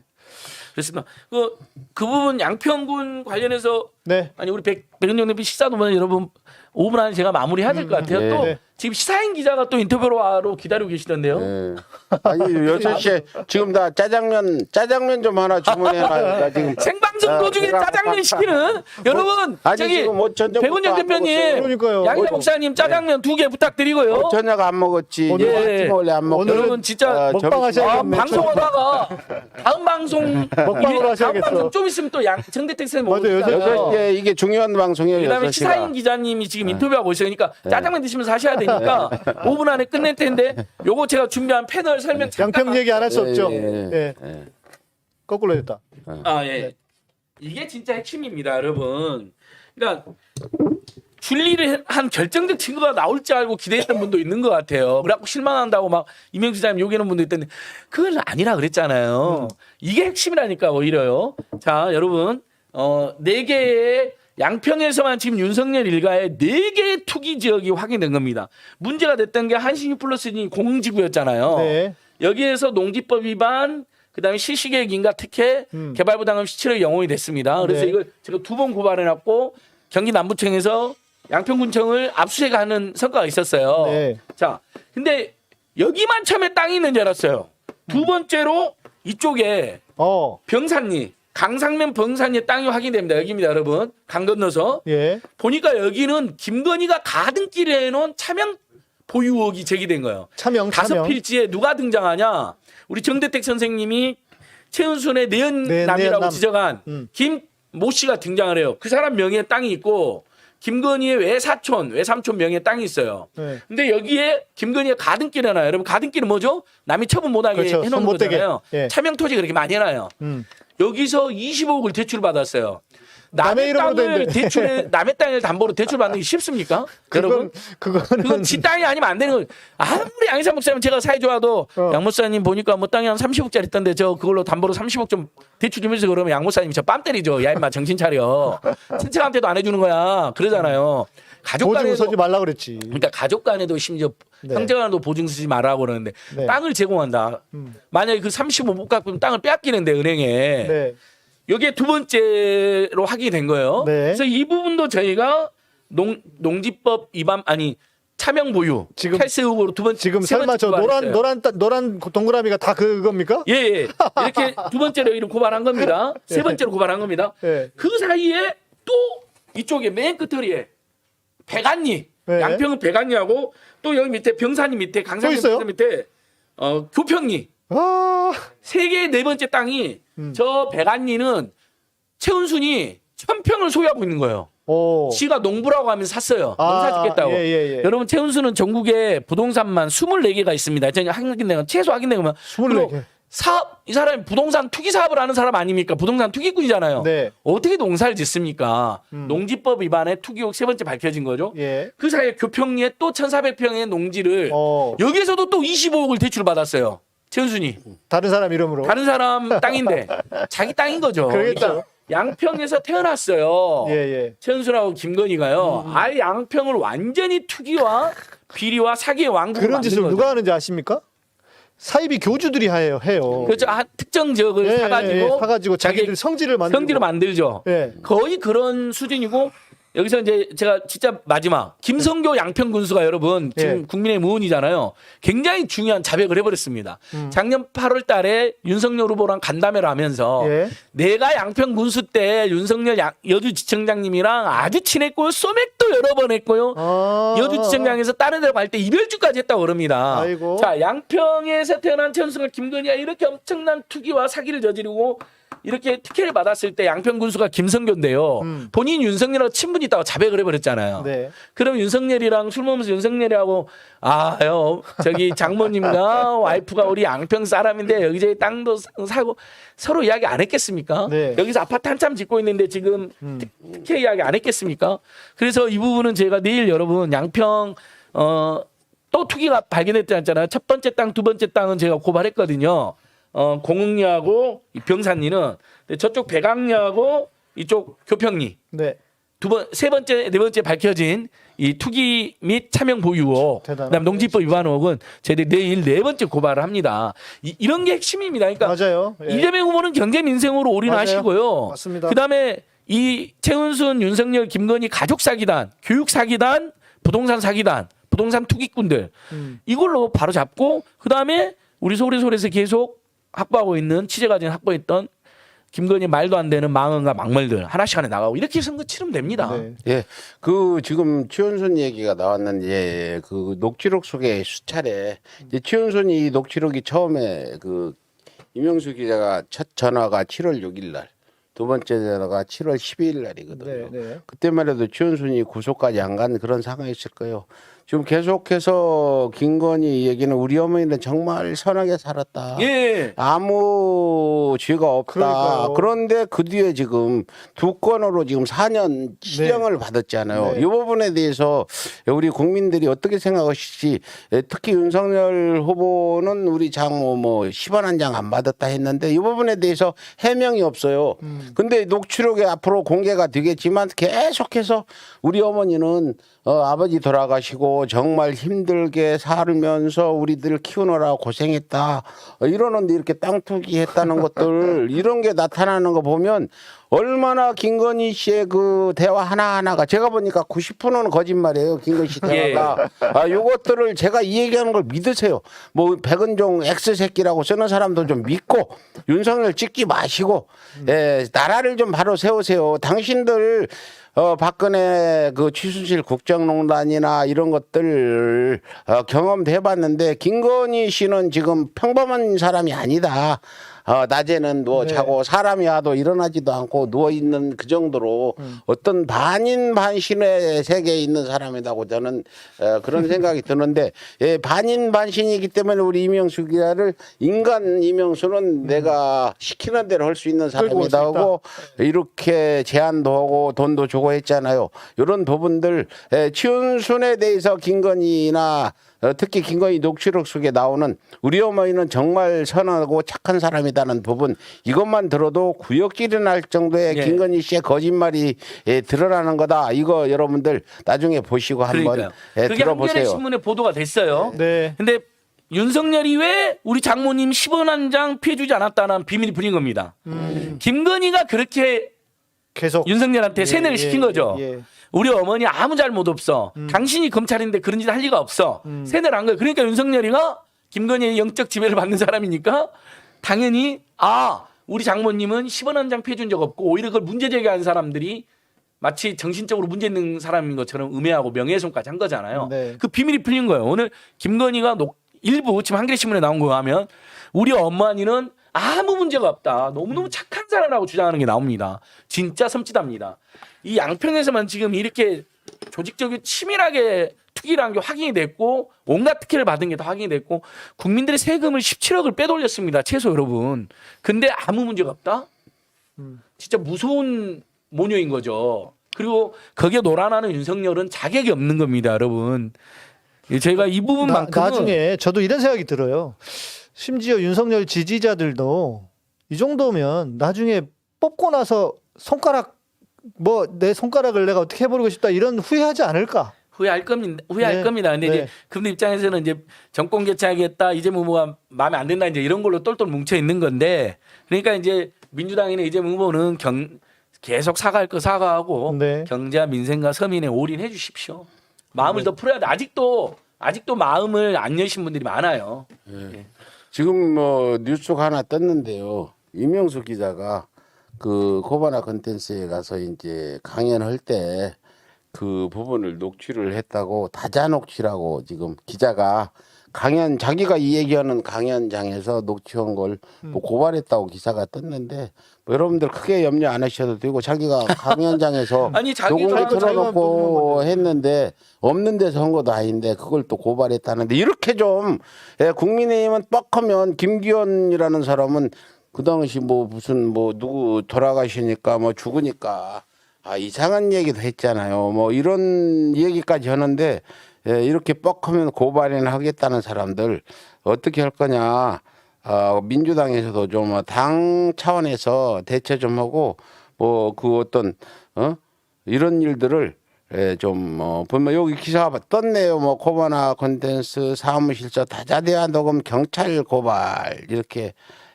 그렇습니다. 그 부분 양평군 관련해서 네. 아니 우리 백은종 대표 식사도 뭐 여러분 5분 안에 제가 마무리해야 될 것 같아요. 네. 또 네. 지금 시사인 기자가 또 인터뷰로 기다리고 계시던데요. 네. 아니 6시에 지금 다 짜장면 좀 하나 주문해놔 지금. 생방송 도중에 짜장면 시키는 여러분 아니, 저기 지금 뭐 저녁부터 백은종 안 대표님 그러니까요. 양희사 목사님 짜장면 2개 부탁드리고요. 저녁 안 먹었지. 오늘 아침 원래 안 먹고. 여러분 진짜 먹방 하셔야겠네. 방송하다가 다음 방송 먹방으로 하셔야겠어. 다음 방송 좀 있으면 또 정대택 쌤 맞아요. 오시잖아요. 6시에 이게 중요한 방송이에요. 그다음에 6시가. 시사인 기자님이 지금 인터뷰하고 있으니까 짜장면 드시면서 하셔야 되니까 5분 안에 끝낼 텐데 요거 제가 준비한 패널 설명 잠깐 양평 얘기 안 할 수 없죠. 예. 예. 거꾸로 했다. 예. 이게 진짜 핵심입니다, 여러분. 그러니까 줄리를 한 결정적 증거가 나올 줄 알고 기대했던 분도 있는 것 같아요. 그래갖고 실망한다고 막 이명수 기자님 욕하는 분도 있던데 그건 아니라 그랬잖아요. 이게 핵심이라니까 오히려요. 자, 여러분, 4개의 양평에서만 지금 윤석열 일가의 4개의 투기 지역이 확인된 겁니다. 문제가 됐던 게 한신유 플러스니 공지구였잖아요. 네. 여기에서 농지법 위반, 그다음에 실시계획 인가 특혜, 개발부당금 17억 영원이 됐습니다. 그래서 네. 이걸 제가 2번 고발해놨고 경기 남부청에서 양평군청을 압수수색하는 성과가 있었어요. 네. 자, 근데 여기만 처음에 땅이 있는 줄 알았어요. 두 번째로 이쪽에 병산리, 강상면 병산리의 땅이 확인됩니다. 여기입니다, 여러분. 강 건너서 예. 보니까 여기는 김건희가 가등길에 해놓은 차명 보유 의혹이 제기된 거예요. 차명. 5필지에 누가 등장하냐? 우리 정대택 선생님이 최은순의 내연남이라고 내연남. 지적한 김모 씨가 등장을 해요. 그 사람 명의의 땅이 있고 김건희의 외삼촌 명의의 땅이 있어요. 네. 근데 여기에 김건희가 가등길 해놔요. 여러분 가등길은 뭐죠? 남이 처분 못하게 그렇죠. 해놓은 손못 대게. 거잖아요. 예. 차명 토지 그렇게 많이 해놔요. 여기서 25억을 대출받았어요. 남의 이름으로 남의 땅을 담보로 대출받는 게 쉽습니까? 여러분? 그거는 그건 지 땅이 아니면 안 되는 거예요. 아무리 양희삼 목사님 제가 사이 좋아도 양 목사님 보니까 뭐 땅이 한 30억짜리 있던데 저 그걸로 담보로 30억 좀 대출 좀 해주세요. 그러면 양 목사님이 저 뺨 때리죠. 야 임마 정신 차려. 친척한테도 안 해주는 거야. 그러잖아요. 가족 보증 간에도 서지 말라 그랬지. 그러니까 가족 간에도 심지어 네. 형제간도 보증 쓰지 말라고 그러는데 네. 땅을 제공한다. 음. 만약에 그 35못 갚으면 땅을 빼앗기는데 은행에 네. 여기에 두 번째로 하게 된 거예요. 네. 그래서 이 부분도 저희가 농지법 위반 아니 차명 보유 지금- 탈세 의혹으로 두 번째 지금 세 설마 번째 저 고발했어요. 노란 동그라미가 다 그겁니까? 예, 예. 이렇게 두 번째로 이를 고발한 겁니다. 예. 세 번째로 고발한 겁니다. 예. 그 사이에 또 이쪽에 맨 끝머리에 백안리 예. 양평은 백안리하고 또 여기 밑에 병산리 밑에 또 강산리 있어요? 밑에 교평리 아, 세계 네 번째 땅이 음. 저 백안리는 최은순이 1000평을 소유하고 있는 거예요. 오. 시가 농부라고 하면서 샀어요. 아, 농사 짓겠다고. 예, 예, 예. 여러분 최은수는 전국에 부동산만 24개가 있습니다. 저희 확인되면 최소 확인되면 24개. 사업 이 사람이 부동산 투기 사업을 하는 사람 아닙니까? 부동산 투기꾼이잖아요. 네. 어떻게 농사를 짓습니까? 음. 농지법 위반에 투기 의혹 세 번째 밝혀진 거죠. 예. 그 사이에 교평리에 또 1,400평의 농지를 어. 여기에서도 또 25억을 대출 받았어요. 최은순이 다른 사람 이름으로. 다른 사람 땅인데 자기 땅인 거죠. 그러겠죠. 그러니까 양평에서 태어났어요. 예, 예. 최은수라고 김건희가요. 아예 양평을 완전히 투기와 비리와 사기의 왕국으로 그런 만든 짓을 거죠. 누가 하는지 아십니까? 사이비 교주들이 해요. 그렇죠. 한 특정 지역을 예, 사가지고, 사가지고 자기들 자기 성질을 만들고. 성질을 만들죠. 예. 거의 그런 수준이고 여기서 이제 제가 진짜 마지막 김성교 양평 군수가 여러분 지금 예. 국민의 무은이잖아요. 굉장히 중요한 자백을 해버렸습니다. 작년 8월 달에 윤석열 후보랑 간담회를 하면서 예. 내가 양평 군수 때 윤석열 여주지청장님이랑 아주 친했고요. 소맥도 여러 번 했고요. 아. 여주지청장에서 다른 데로 갈 때 이별주까지 했다고 그럽니다. 아이고. 자, 양평에서 태어난 최은수가 김건희가 이렇게 엄청난 투기와 사기를 저지르고 이렇게 특혜를 받았을 때 양평 군수가 김성교인데요. 본인 윤석열하고 친분이 있다고 자백을 해버렸잖아요. 네. 그럼 윤석열이랑 술 먹으면서 윤석열이하고 저기 장모님과 와이프가 우리 양평 사람인데 여기저기 땅도 사고 서로 이야기 안 했겠습니까? 네. 여기서 아파트 한참 짓고 있는데 지금 특혜 이야기 안 했겠습니까? 그래서 이 부분은 제가 내일 여러분 양평 또 투기가 발견했잖아요. 첫 번째 땅, 두 번째 땅은 제가 고발했거든요. 공흥리하고 이 병산리는 근데 저쪽 백악리하고 이쪽 교평리 네. 세 번째, 네 번째 밝혀진 이 투기 및 차명 보유 의혹, 대단하네. 그다음 농지법 위반 의혹은 저희들이 내일 네 번째 고발을 합니다. 이런 게 핵심입니다. 그러니까 맞아요. 예. 이재명 후보는 경제 민생으로 올인하시고요. 맞습니다. 그다음에 이 최은순, 윤석열, 김건희 가족 사기단, 교육 사기단, 부동산 사기단, 부동산 투기꾼들 이걸로 바로 잡고 그다음에 우리 소리소리에서 계속 확보하고 있는 취재과정 확보했던 김건희 말도 안 되는 망언과 막말들 하나씩 하나 나가고 이렇게 선거 치르면 됩니다. 네. 예, 그 지금 최은순 얘기가 나왔는데 그 녹취록 속에 수차례 이제 최은순이 이 녹취록이 처음에 그 이명수 기자가 첫 전화가 7월 6일 날, 두 번째 전화가 7월 12일 날이거든요. 네, 네. 그때만 해도 최은순이 구속까지 안 간 그런 상황이었을 거예요. 지금 계속해서 김건희 얘기는 우리 어머니는 정말 선하게 살았다. 예. 아무 죄가 없다. 그러니까요. 그런데 그 뒤에 지금 두 건으로 지금 4년 실형을 받았잖아요. 네. 이 부분에 대해서 우리 국민들이 어떻게 생각하실지, 특히 윤석열 후보는 우리 장모 뭐 10원 한 장 안 받았다 했는데 이 부분에 대해서 해명이 없어요. 근데 녹취록에 앞으로 공개가 되겠지만 계속해서 우리 어머니는 아버지 돌아가시고 정말 힘들게 살면서 우리들 키우느라 고생했다. 이러는데 이렇게 땅 투기했다는 것들 이런 게 나타나는 거 보면 얼마나 김건희 씨의 그 대화 하나하나가 제가 보니까 90%는 거짓말이에요. 김건희 씨 대화가. 요것들을 제가 이 얘기하는 걸 믿으세요. 뭐 백은종 X새끼라고 쓰는 사람도 좀 믿고 윤석열 찍지 마시고 나라를 좀 바로 세우세요. 당신들 박근혜 그 최순실 국정농단이나 이런 것들 경험도 해봤는데 김건희 씨는 지금 평범한 사람이 아니다. 낮에는 누워 자고 사람이 와도 일어나지도 않고 누워 있는 그 정도로 어떤 반인 반신의 세계에 있는 사람이라고 저는 그런 생각이 드는데 반인 반신이기 때문에 우리 이명수 기자를 인간 이명수는 내가 시키는 대로 할 수 있는 사람이다 하고 이렇게 제안도 하고 돈도 주고 했잖아요. 이런 부분들 최은순에 대해서 김건희나 특히 김건희 녹취록 속에 나오는 우리 어머니는 정말 선하고 착한 사람이다는 부분 이것만 들어도 구역질이 날 정도의 예. 김건희 씨의 거짓말이 드러나는 거다. 이거 여러분들 나중에 보시고 한번 그러니까요. 그게 한겨레 들어보세요. 신문에 보도가 됐어요. 네. 근데 윤석열이 왜 우리 장모님 10원 한 장 피해주지 않았다는 비밀이 풀린 겁니다. 김건희가 그렇게 계속 윤석열한테 세뇌를 시킨 거죠. 예. 우리 어머니 아무 잘못 없어. 당신이 검찰인데 그런 짓 할 리가 없어. 세뇌를 한 거예요. 그러니까 윤석열이가 김건희의 영적 지배를 받는 사람이니까 당연히 우리 장모님은 10원 한 장 피해준 적 없고 오히려 그걸 문제 제기한 사람들이 마치 정신적으로 문제 있는 사람인 것처럼 음해하고 명예훼손까지 한 거잖아요. 네. 그 비밀이 풀린 거예요. 오늘 김건희가 일부 지금 한겨레 신문에 나온 거 하면 우리 어머니는 아무 문제가 없다. 너무너무 착한 사람이라고 주장하는 게 나옵니다. 진짜 섬찟합니다. 이 양평에서만 지금 이렇게 조직적이고 치밀하게 투기를 한 게 확인이 됐고 온갖 특혜를 받은 게 다 확인이 됐고 국민들의 세금을 17억을 빼돌렸습니다. 최소 여러분. 근데 아무 문제가 없다? 진짜 무서운 모녀인 거죠. 그리고 거기에 놀아나는 윤석열은 자격이 없는 겁니다. 여러분. 제가 이 부분만큼은 나중에 저도 이런 생각이 들어요. 심지어 윤석열 지지자들도 이 정도면 나중에 뽑고 나서 손가락 내 손가락을 내가 어떻게 해버리고 싶다 이런 후회하지 않을까? 후회할 겁니다. 후회할 네. 겁니다. 근데 네. 이제 그분들 입장에서는 이제 정권 교체하겠다, 이재명 후보가 마음에 안 든다 이제 이런 걸로 똘똘 뭉쳐 있는 건데, 그러니까 이제 민주당이나 이재명 후보는 계속 사과할 거 사과하고 네. 경제와 민생과 서민에 올인해 주십시오. 마음을 더 풀어야 돼. 아직도 마음을 안 여신 분들이 많아요. 지금 뭐 뉴스가 하나 떴는데요. 이명수 기자가 그 코바나 컨텐츠에 가서 이제 강연할 때 그 부분을 녹취를 했다고 다자 녹취라고 지금 기자가 자기가 이 얘기하는 강연장에서 녹취한 걸 뭐 고발했다고 기사가 떴는데 뭐 여러분들 크게 염려 안 하셔도 되고 자기가 강연장에서 아니, 자기가 녹음을 자기가 틀어놓고 했는데 없는 데서 한 것도 아닌데 그걸 또 고발했다는데 이렇게 좀 국민의힘은 뻑하면 김기현이라는 사람은 그 당시 뭐 무슨 뭐 누구 돌아가시니까 뭐 죽으니까 이상한 얘기도 했잖아요. 뭐 이런 얘기까지 하는데 이렇게 뻑하면 고발이나 하겠다는 사람들 어떻게 할 거냐. 민주당에서도 좀 당 차원에서 대처 좀 하고 뭐 그 어떤 이런 일들을 좀 보면 여기 기사가 떴네요. 뭐 코바나 콘텐츠 사무실서 다자대화 녹음 경찰 고발 이렇게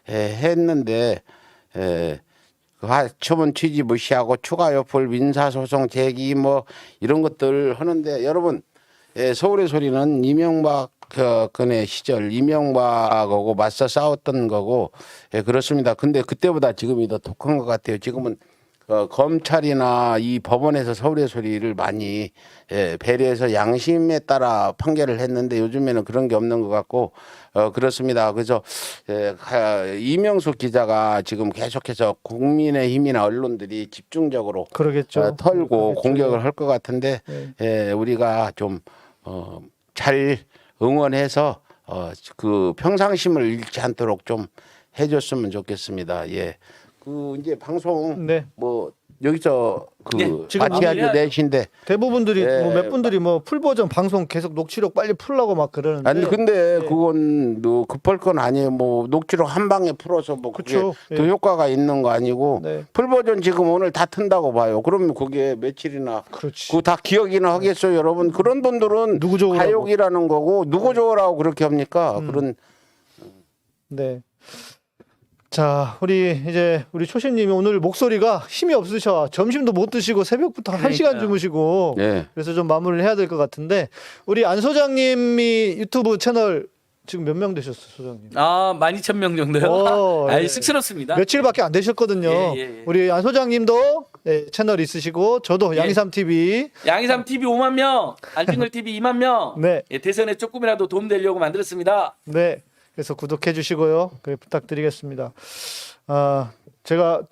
했는데 처분 취지 무시하고 추가 요풀 민사소송 제기 뭐 이런 것들 하는데 여러분 서울의 소리는 이명박 그네 시절 이명박하고 맞서 싸웠던 거고 그렇습니다. 근데 그때보다 지금이 더 독한 것 같아요. 지금은 검찰이나 이 법원에서 서울의 소리를 많이 배려해서 양심에 따라 판결을 했는데 요즘에는 그런 게 없는 것 같고 그렇습니다. 그래서 이명수 기자가 지금 계속해서 국민의힘이나 언론들이 집중적으로 그러겠죠. 털고 그러겠죠. 공격을 할 것 같은데 우리가 좀 잘 응원해서 그 평상심을 잃지 않도록 좀 해줬으면 좋겠습니다. 예. 그 이제 방송 네. 뭐 여기서 그 네, 지금 마치야죠 마무리해야죠. 넷인데 대부분들이 예. 몇 분들이 풀 버전 방송 계속 녹취록 빨리 풀라고 막 그러는데. 아니 근데 예. 그건 뭐 급할 건 아니에요. 뭐 녹취록 한 방에 풀어서 뭐 그게 그쵸. 더 예. 효과가 있는 거 아니고 네. 풀 버전 지금 오늘 다 튼다고 봐요. 그러면 그게 며칠이나 그렇지. 그거 다 기억이나 하겠어요, 여러분. 그런 분들은 누구 좋으라고. 가욕이라는 거고 누구 좋으라고 그렇게 합니까? 그런 네. 자, 우리 초심님이 오늘 목소리가 힘이 없으셔. 점심도 못 드시고 새벽부터 한 그러니까요. 1시간 주무시고. 예. 그래서 좀 마무리를 해야 될 것 같은데 우리 안 소장님이 유튜브 채널 지금 몇 명 되셨어, 소장님? 12,000명 정도요. 오, 예. 쑥스럽습니다. 며칠밖에 안 되셨거든요. 예. 우리 안 소장님도 채널 있으시고 저도 예. 양이삼 TV. 양이삼 TV 5만 명, 안진걸 TV 2만 명. 네. 대선에 조금이라도 도움되려고 만들었습니다. 네. 그래서 구독해 주시고요. 그래 부탁드리겠습니다. 제가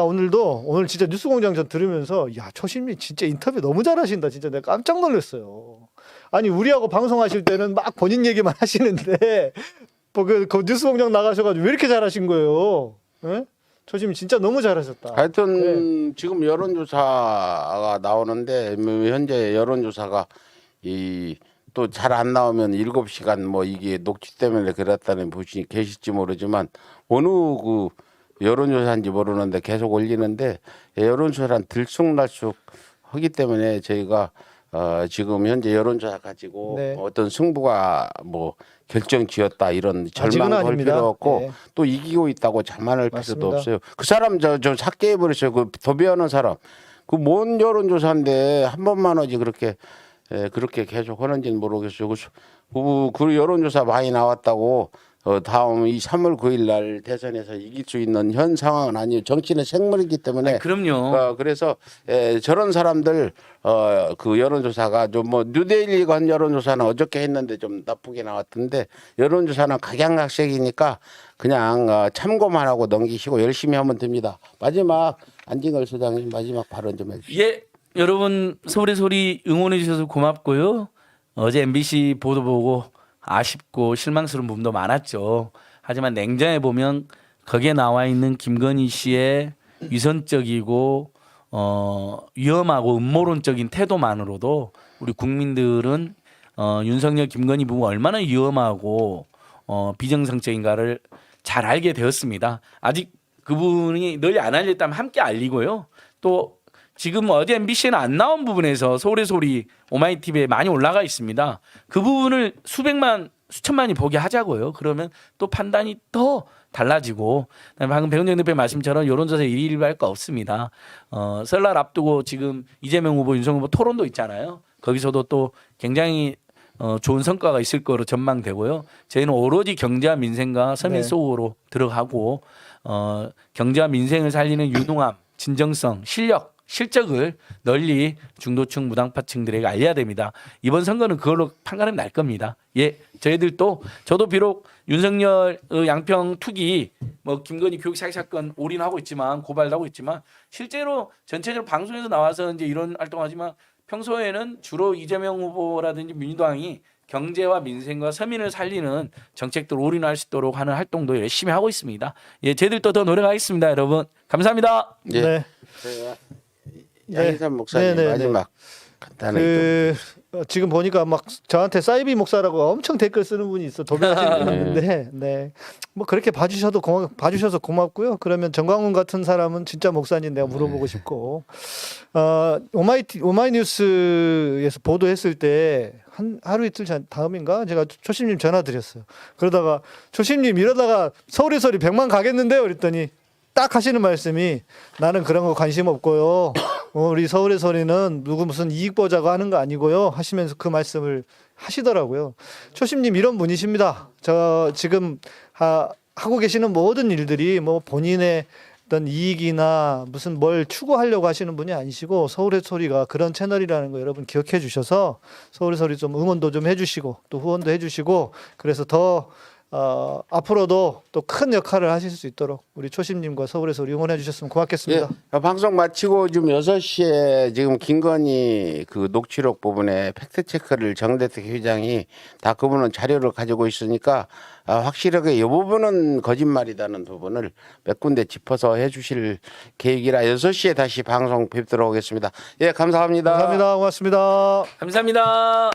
오늘 진짜 뉴스공장 전 들으면서 야, 초심이 진짜 인터뷰 너무 잘하신다. 진짜 내가 깜짝 놀랐어요. 아니 우리하고 방송하실 때는 막 본인 얘기만 하시는데 그 뉴스공장 나가셔가지고 왜 이렇게 잘하신 거예요? 예? 초심이 진짜 너무 잘하셨다. 하여튼 지금 여론조사가 나오는데 현재 여론조사가 이 또 잘 안 나오면 7시간 뭐 이게 녹취 때문에 그랬다는 분이 계실지 모르지만 어느 그 여론조사인지 모르는데 계속 올리는데 여론조사는 들쑥날쑥 하기 때문에 저희가 지금 현재 여론조사 가지고 네. 어떤 승부가 뭐 결정지었다 이런 아직은 절망할 아닙니다. 필요 없고 네. 또 이기고 있다고 자만할 맞습니다. 필요도 없어요. 그 사람 저 삭제해 버렸어요. 그 도배하는 사람. 그 뭔 여론조사인데 한 번만 하지 그렇게 계속 하는지는 모르겠어요. 그 여론조사 많이 나왔다고 다음 이 3월 9일 날 대선에서 이길 수 있는 현 상황은 아니에요. 정치는 생물이기 때문에. 그럼요. 그래서 저런 사람들 그 여론조사가 좀 뭐 뉴데일리가 한 여론조사는 어저께 했는데 좀 나쁘게 나왔던데 여론조사는 각양각색이니까 그냥 참고만 하고 넘기시고 열심히 하면 됩니다. 마지막 안진걸 소장님 마지막 발언 좀 해주시죠. 예, 여러분 서울의 소리 응원해 주셔서 고맙고요. 어제 MBC 보도 보고 아쉽고 실망스러운 부분도 많았죠. 하지만 냉정해 보면 거기에 나와 있는 김건희 씨의 위선적이고 위험하고 음모론적인 태도만으로도 우리 국민들은 윤석열 김건희 부부가 얼마나 위험하고 비정상적인가를 잘 알게 되었습니다. 아직 그분이 널리 안 알렸다면 함께 알리고요. 또 지금 어제 MBC에는 안 나온 부분에서 서울의 소리 오마이TV에 많이 올라가 있습니다. 그 부분을 수천만이 보게 하자고요. 그러면 또 판단이 더 달라지고 방금 백은정 대표 말씀처럼 여론조사에 일일비할 거 없습니다. 설날 앞두고 지금 이재명 후보, 윤석열 후보 토론도 있잖아요. 거기서도 또 굉장히 좋은 성과가 있을 거로 전망되고요. 저희는 오로지 경제와 민생과 서민 네. 속으로 들어가고 경제와 민생을 살리는 유능함, 진정성, 실력, 실적을 널리 중도층 무당파층들에게 알려야 됩니다. 이번 선거는 그걸로 판가름 날 겁니다. 예, 저도 비록 윤석열 양평 투기 뭐 김건희 교육 사기 사건 올인하고 있지만 고발도 하고 있지만 실제로 전체적으로 방송에서 나와서 이제 이런 활동하지만 평소에는 주로 이재명 후보라든지 민주당이 경제와 민생과 서민을 살리는 정책들 올인할 수 있도록 하는 활동도 열심히 하고 있습니다. 예, 저희들도 더 노력하겠습니다, 여러분. 감사합니다. 예. 네. 양희삼 목사님 네. 마지막 간단하게 지금 보니까 막 저한테 사이비 목사라고 엄청 댓글 쓰는 분이 있어 도배하시는 분이 있는데 네. 뭐 그렇게 봐주셔서 고맙고요. 그러면 정광훈 같은 사람은 진짜 목사님 내가 물어보고 싶고 오마이뉴스에서 보도했을 때 하루 이틀 다음인가 제가 초심님 전화 드렸어요. 그러다가 초심님 이러다가 서울의 소리 100만 가겠는데요. 그랬더니 딱 하시는 말씀이 나는 그런 거 관심 없고요. 우리 서울의 소리는 누구 무슨 이익 보자고 하는 거 아니고요. 하시면서 그 말씀을 하시더라고요. 초심님 이런 분이십니다. 저 지금 하고 계시는 모든 일들이 뭐 본인의 어떤 이익이나 무슨 뭘 추구하려고 하시는 분이 아니시고 서울의 소리가 그런 채널이라는 거 여러분 기억해 주셔서 서울의 소리 좀 응원도 좀 해주시고 또 후원도 해주시고 그래서 더 앞으로도 또 큰 역할을 하실 수 있도록 우리 초심님과 서울의 소리 응원해 주셨으면 고맙겠습니다. 예, 방송 마치고 지금 6시에 지금 김건희 그 녹취록 부분에 팩트 체크를 정대택 회장이 다 그분은 자료를 가지고 있으니까 확실하게 이 부분은 거짓말이라는 부분을 몇 군데 짚어서 해주실 계획이라 6시에 다시 방송 뵙도록 하겠습니다. 예, 감사합니다. 감사합니다. 고맙습니다. 감사합니다.